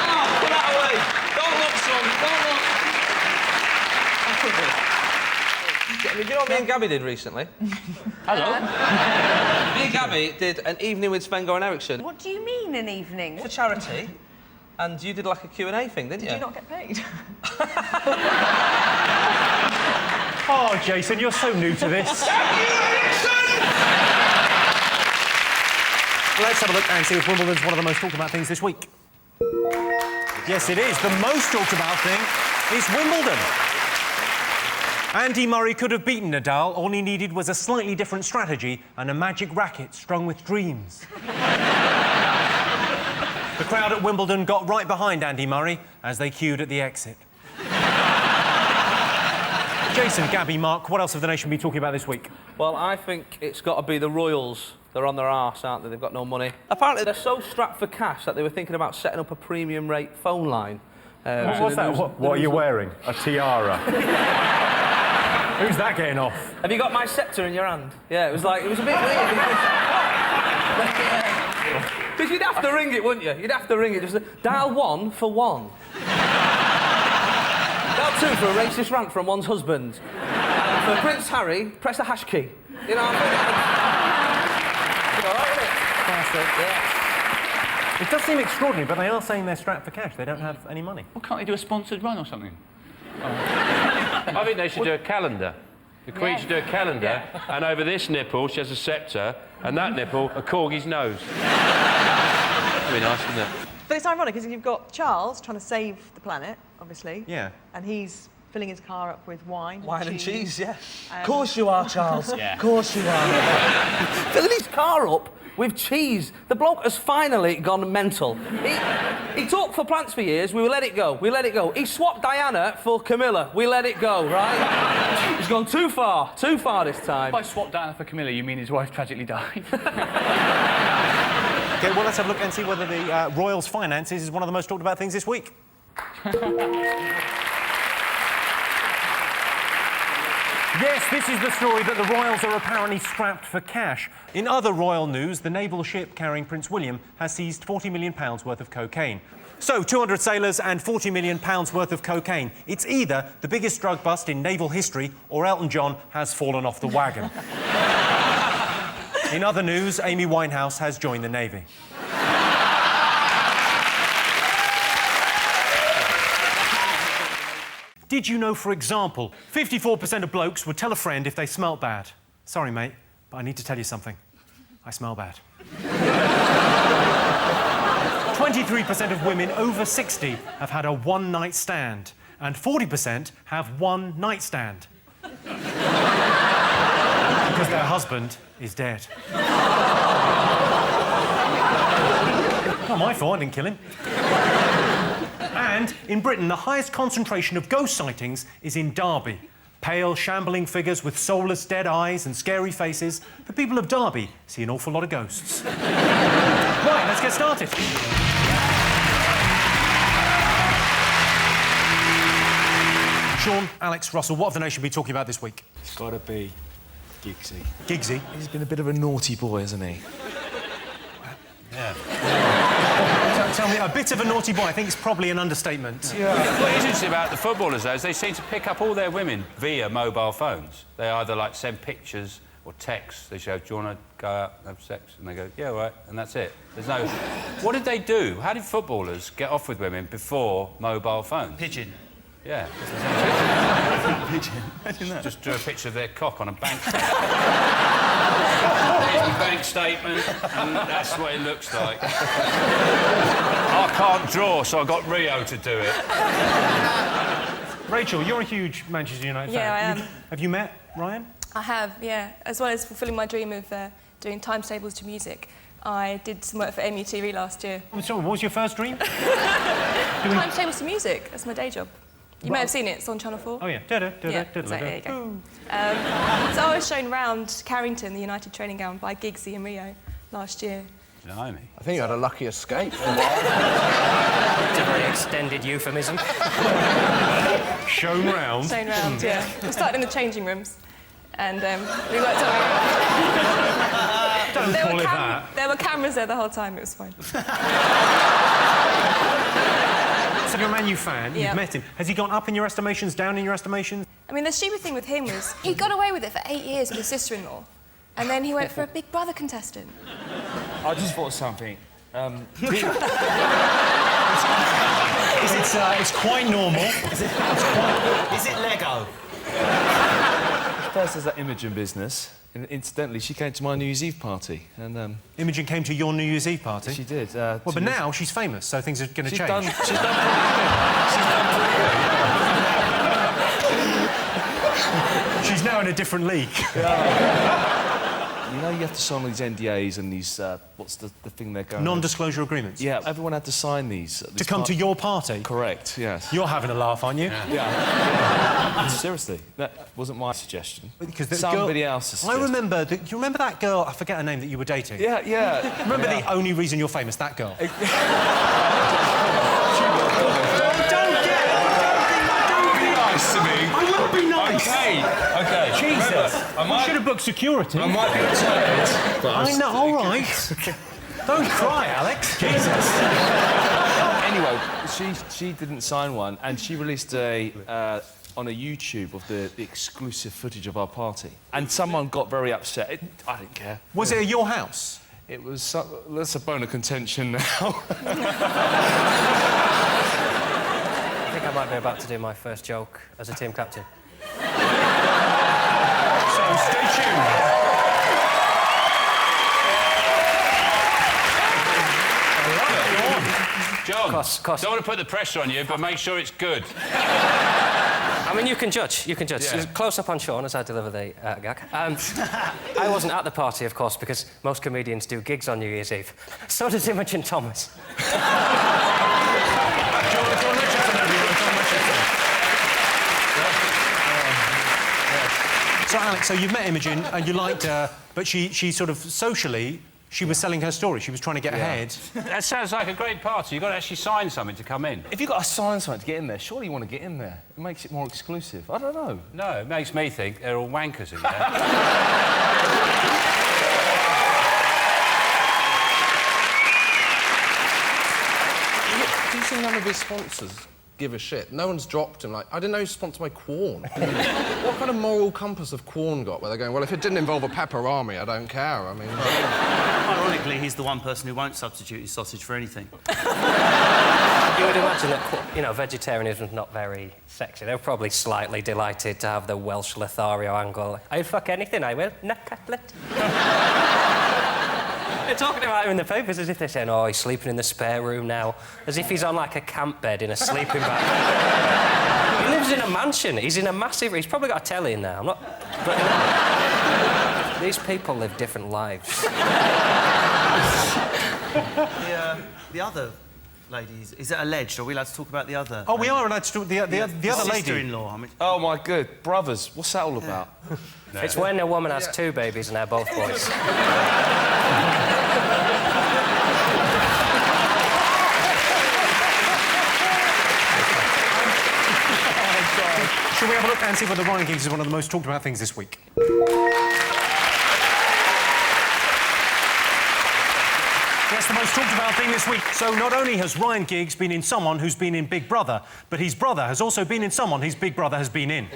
Oh, put that away! Don't look, son, don't look! Do you know what me and Gabby did recently? Hello? Me and Gabby did an evening with Sven-Goran Eriksson. What do you mean, an evening? For charity. And you did like a Q&A thing, didn't you? Did you not get paid? Oh, Jason, you're so new to this. Let's have a look and see if Wimbledon's one of the most talked about things this week. Yes, it is. The most talked about thing is Wimbledon. Andy Murray could have beaten Nadal. All he needed was a slightly different strategy and a magic racket strung with dreams. The crowd at Wimbledon got right behind Andy Murray as they queued at the exit. Jason, Gabby, Mark, what else have the nation been talking about this week? Well, I think it's got to be the Royals. They're on their arse, aren't they? They've got no money. Apparently, they're so strapped for cash that they were thinking about setting up a premium rate phone line. What's that? What are you wearing? A tiara? Who's that getting off? Have you got my sceptre in your hand? Yeah, it was a bit weird. Because you'd have to ring it, wouldn't you? You'd have to ring it. Just dial 1 for 1. Dial 2 for a racist rant from one's husband. For Prince Harry, press the hash key. You know what I mean? All right, isn't it? Classic. Yeah. It does seem extraordinary, but they are saying they're strapped for cash. They don't have any money. Well, can't they do a sponsored run or something? I think they should do a calendar. The Queen should do a calendar, and over this nipple she has a sceptre, and that nipple, a corgi's nose. That'd be nice, wouldn't it? But it's ironic, because you've got Charles trying to save the planet, obviously. Yeah. And he's filling his car up with wine. Wine and cheese, yeah. Of course you are, Charles. Yeah. Of course you are. Filling his car up with cheese. The bloke has finally gone mental. He talked for plants for years. We let it go. We let it go. He swapped Diana for Camilla. We let it go, right? He's gone too far this time. By swap Diana for Camilla, you mean his wife tragically died? OK, well, let's have a look and see whether the Royals' finances is one of the most talked about things this week. Yes, this is the story that the Royals are apparently strapped for cash. In other royal news, the naval ship carrying Prince William has seized £40 million worth of cocaine. So, 200 sailors and £40 million worth of cocaine. It's either the biggest drug bust in naval history or Elton John has fallen off the wagon. In other news, Amy Winehouse has joined the Navy. Did you know, for example, 54% of blokes would tell a friend if they smelt bad? Sorry, mate, but I need to tell you something. I smell bad. 23% of women over 60 have had a one-night stand, and 40% have one nightstand. Because their husband is dead. Not my fault, I didn't kill him. And in Britain, the highest concentration of ghost sightings is in Derby. Pale, shambling figures with soulless dead eyes and scary faces. The people of Derby see an awful lot of ghosts. Right, let's get started. Sean, Alex, Russell, what have the nation been talking about this week? It's got to be Giggsy. Giggsy? He's been a bit of a naughty boy, hasn't he? Yeah. Tell me, a bit of a naughty boy, I think it's probably an understatement. Yeah. What is interesting about the footballers, though, is they seem to pick up all their women via mobile phones. They either, like, send pictures or texts. They say, do you want to go out and have sex? And they go, yeah, all right, and that's it. There's no... What did they do? How did footballers get off with women before mobile phones? Pigeon. Yeah. Pigeon. Imagine that. Just drew a picture of their cock on a bank statement. Here's my bank statement, and that's what it looks like. I can't draw, so I got Rio to do it. Rachel, you're a huge Manchester United fan. Yeah, I am. Have you met Ryan? I have, yeah. As well as fulfilling my dream of doing timetables to music, I did some work for MUTV last year. So, what was your first dream? Timetables to music, that's my day job. You may have seen it, it's on Channel 4. Oh, yeah. There you go. So I was shown round Carrington, the United training ground, by Giggsy and Rio last year. Blimey. I think you had a lucky escape. It's a very extended euphemism. Shown round? Shown round, yeah. We started in the changing rooms, and we worked our way around. Don't call it that. There were cameras there the whole time, it was fine. So you're a Man U fan, Yeah. you've met him. Has he gone up in your estimations, down in your estimations? I mean, the stupid thing with him was he got away with it for 8 years with his sister-in-law, and then he went for a Big Brother contestant. I just thought something. It's quite normal. Is it Lego? First, there's that Imogen business. And incidentally, she came to my New Year's Eve party. And Imogen came to your New Year's Eve party? She did. Well, but now she's famous, so things are going to change. She's done pretty good. She's now in a different league. You know, you have to sign these NDAs and these, what's the thing they're going... Non-disclosure agreements? Yeah, everyone had to sign these. To come to your party? Correct, yes. You're having a laugh, aren't you? Yeah. Seriously, that wasn't my suggestion. Because somebody else's I remember... Do you remember that girl, I forget her name, that you were dating? Yeah, yeah. Remember the only reason you're famous, that girl? Don't be nice to me. I will be nice. Okay. Jesus. Remember, I should have booked security. I might be retired, but I know, all right. Don't cry, Alex. Jesus. Anyway, she didn't sign one, and she released on a YouTube of the exclusive footage of our party. And someone got very upset. I didn't care. Was it at your house? It was... that's a bone of contention now. I think I might be about to do my first joke as a team captain. So stay tuned. John, don't want to put the pressure on you, but make sure it's good. I mean, you can judge. You can judge. Yeah. Close up on Sean as I deliver the gag. I wasn't at the party, of course, because most comedians do gigs on New Year's Eve. So does Imogen Thomas. So, Alex, so you've met Imogen and you liked her, but she sort of socially, she was selling her story. She was trying to get ahead. That sounds like a great party. You've got to actually sign something to come in. If you've got to sign something to get in there, surely you want to get in there. It makes it more exclusive. I don't know. No, it makes me think they're all wankers in there. Do you see none of his sponsors give a shit. No one's dropped him. Like, I didn't know he was sponsored by Quorn. What kind of moral compass have Quorn got where they're going, well, if it didn't involve a pepperami, I don't care. I mean... Ironically, he's the one person who won't substitute his sausage for anything. You would imagine that, you know, vegetarianism's not very sexy. They're probably slightly delighted to have the Welsh Lothario angle. I'd fuck anything, I will. Nut cutlet. They're talking about him in the papers as if they're saying, oh, he's sleeping in the spare room now. As if he's on, like, a camp bed in a sleeping bag. He lives in a mansion. He's in a massive... He's probably got a telly in there. I'm not... But, these people live different lives. The other ladies, is it alleged? Are we allowed to talk about the other? Oh, we are allowed to talk the other lady. Sister-in-law, I mean... Oh, my good. Brothers. What's that all about? No. It's when a woman has two babies and they're both boys. Shall we have a look and see whether Ryan Giggs is one of the most talked about things this week? Yes, the most talked about thing this week. So not only has Ryan Giggs been in someone who's been in Big Brother, but his brother has also been in someone his Big Brother has been in.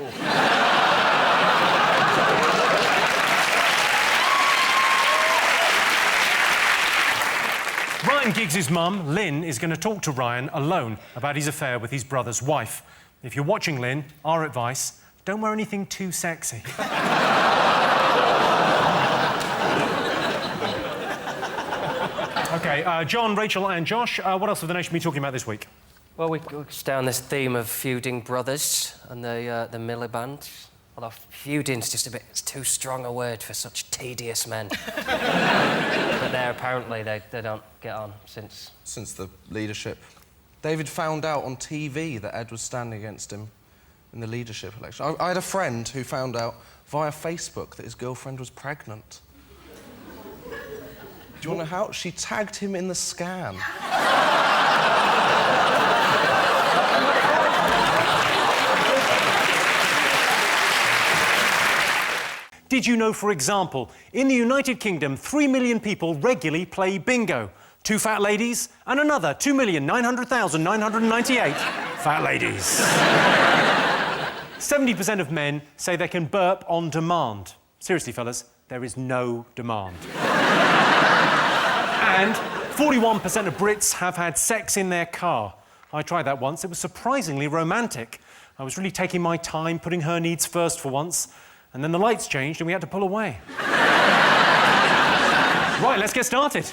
Ryan Giggs' mum, Lynn, is going to talk to Ryan alone about his affair with his brother's wife. If you're watching, Lynn, our advice, don't wear anything too sexy. OK, John, Rachel and Josh, what else have the nation been talking about this week? Well, we stay on this theme of feuding brothers and the Milliband. Although feuding's just a bit... It's too strong a word for such tedious men. But apparently they don't get on since... Since the leadership. David found out on TV that Ed was standing against him in the leadership election. I had a friend who found out via Facebook that his girlfriend was pregnant. Do you want to know how? She tagged him in the scan. Did you know, for example, in the United Kingdom, 3 million people regularly play bingo? 2 fat ladies and another 2,900,998 fat ladies. 70% of men say they can burp on demand. Seriously, fellas, there is no demand. And 41% of Brits have had sex in their car. I tried that once. It was surprisingly romantic. I was really taking my time, putting her needs first for once, and then the lights changed and we had to pull away. Right, let's get started.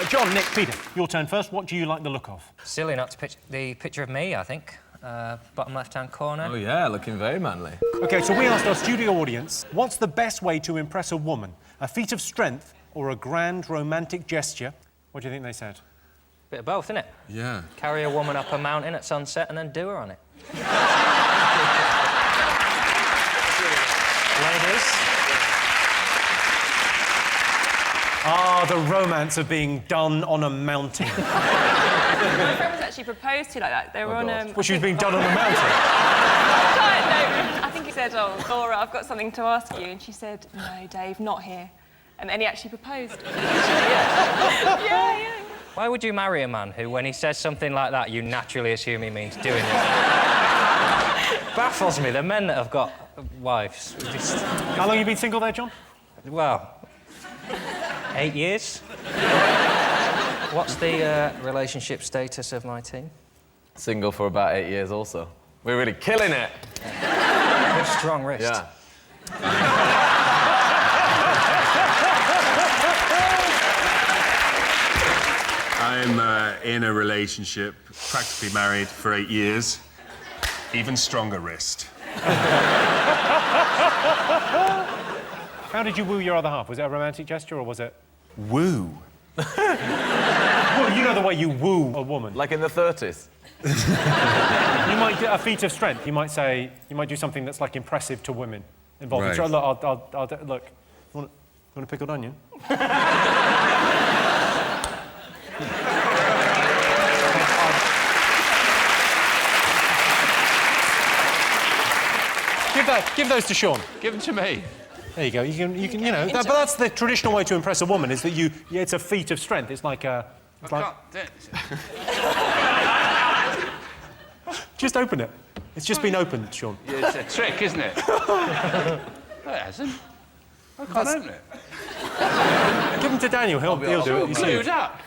John, Nick, Peter, your turn first. What do you like the look of? Silly not to the picture of me, I think. Bottom left-hand corner. Oh, yeah, looking very manly. OK, so we asked our studio audience, what's the best way to impress a woman? A feat of strength or a grand romantic gesture? What do you think they said? Bit of both, innit? Yeah. Carry a woman up a mountain at sunset and then do her on it. Ladies. Ah, the romance of being done on a mountain. My friend was actually proposed to like that. They were on Well, she was being done on a mountain. I think he said, oh, Laura, I've got something to ask you. And she said, no, Dave, not here. And then he actually proposed. Yeah. Why would you marry a man who, when he says something like that, you naturally assume he means doing it? Baffles me, the men that have got wives. Just... How long have you been single there, John? Well, 8 years. What's the relationship status of my team? Single for about 8 years also. We're really killing it. Good strong wrist. Yeah. I'm in a relationship, practically married for 8 years. Even stronger wrist. How did you woo your other half? Was it a romantic gesture or was it... Woo? Well, you know the way you woo a woman. Like in the 30s? You might get a feat of strength. You might say... You might do something that's, like, impressive to women. Involving... Right. So, look, look, you want a pickled onion? Give those to Sean. Give them to me. There you go. You can, you know. But that's the traditional way to impress a woman. Is that it's a feat of strength. It's like a. It's like. Just open it. It's just been opened, Sean. Yeah, it's a trick, isn't it? No, it hasn't. I can't open it. Give them to Daniel. He'll do it. It's glued up.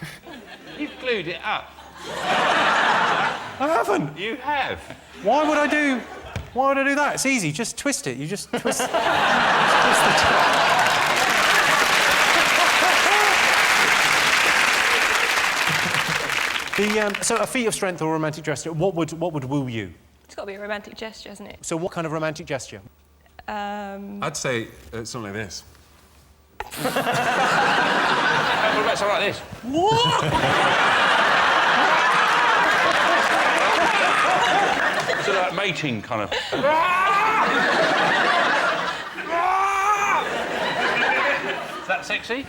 You've glued it up. I haven't. You have. Why would I do that? It's easy. Just twist it. You just twist. twist the so a feat of strength or a romantic gesture. What would woo you? It's got to be a romantic gesture, hasn't it? So what kind of romantic gesture? I'd say something like this. What about something like this? What? Sort of like mating, kind of. Is that sexy?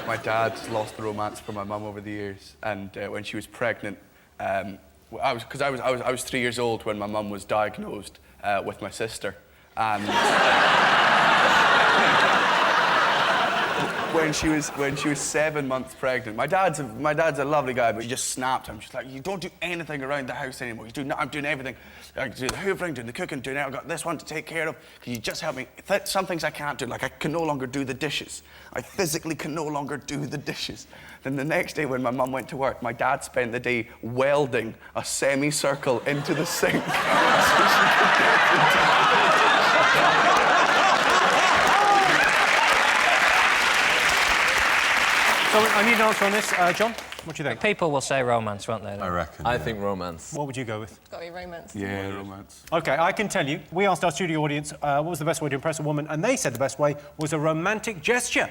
My dad's lost the romance for my mum over the years, and when she was pregnant, I was 3 years old when my mum was diagnosed with my sister, and when she was 7 months pregnant, my dad's a lovely guy, but he just snapped him. She's like, you don't do anything around the house anymore. I'm doing everything. I do the hoovering, doing the cooking, doing it. I've got this one to take care of. Can you just help me? Some things I can't do, like I can no longer do the dishes. I physically can no longer do the dishes. Then the next day when my mum went to work, my dad spent the day welding a semicircle into the sink. So she could get So I need an answer on this, John. What do you think? People will say romance, won't they? I reckon. I think romance. What would you go with? It's got to be romance. Yeah, romance. OK, I can tell you, we asked our studio audience what was the best way to impress a woman, and they said the best way was a romantic gesture.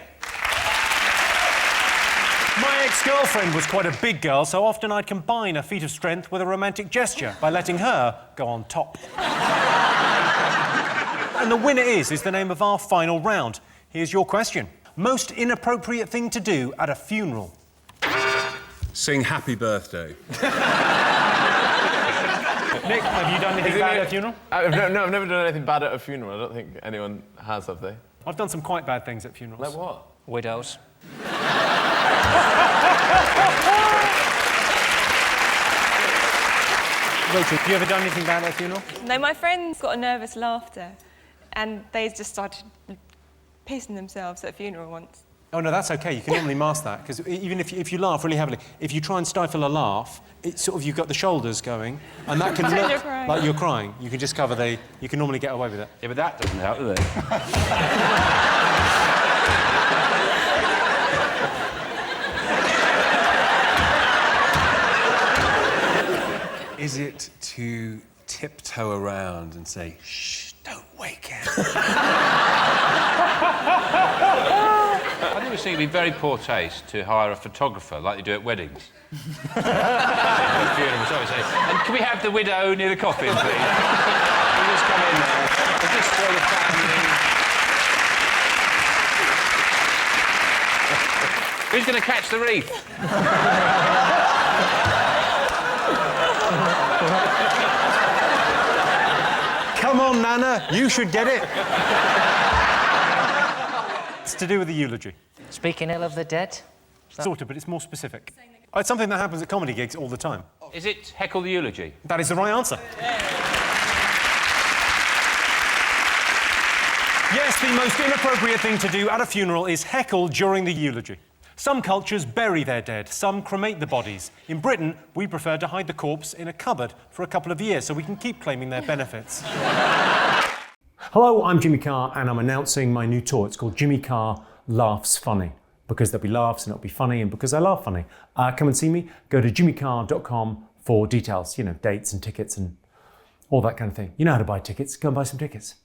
My ex-girlfriend was quite a big girl, so often I'd combine a feat of strength with a romantic gesture by letting her go on top. And the winner is the name of our final round. Here's your question. Most inappropriate thing to do at a funeral? Sing Happy Birthday. Nick, have you done anything bad at a funeral? No, I've never done anything bad at a funeral. I don't think anyone has, have they? I've done some quite bad things at funerals. Like what? Widows. Rachel, have you ever done anything bad at a funeral? No, my friends got a nervous laughter, and they just started pissing themselves at a funeral once. Oh, no, that's OK. You can normally mask that, because even if you laugh really heavily, if you try and stifle a laugh, it's sort of, you've got the shoulders going, and that can look like you're crying. You can just cover you can normally get away with it. Yeah, but that doesn't help, does it? Is it to tiptoe around and say, shh, don't wake him? I think it'd be very poor taste to hire a photographer like they do at weddings. And can we have the widow near the coffin, please? We'll just come in there. We'll just throw the family. Who's going to catch the wreath? Come on, Nana, you should get it. It's to do with the eulogy. Speaking ill of the dead? Sort of, but it's more specific. It's something that happens at comedy gigs all the time. Is it heckle the eulogy? That is the right answer. Yes, the most inappropriate thing to do at a funeral is heckle during the eulogy. Some cultures bury their dead, some cremate the bodies. In Britain, we prefer to hide the corpse in a cupboard for a couple of years so we can keep claiming their benefits. Hello, I'm Jimmy Carr, and I'm announcing my new tour. It's called Jimmy Carr Laughs Funny, because there'll be laughs and it'll be funny, and because I laugh funny. Come and see me. Go to jimmycarr.com for details, you know, dates and tickets and all that kind of thing. You know how to buy tickets. Go and buy some tickets.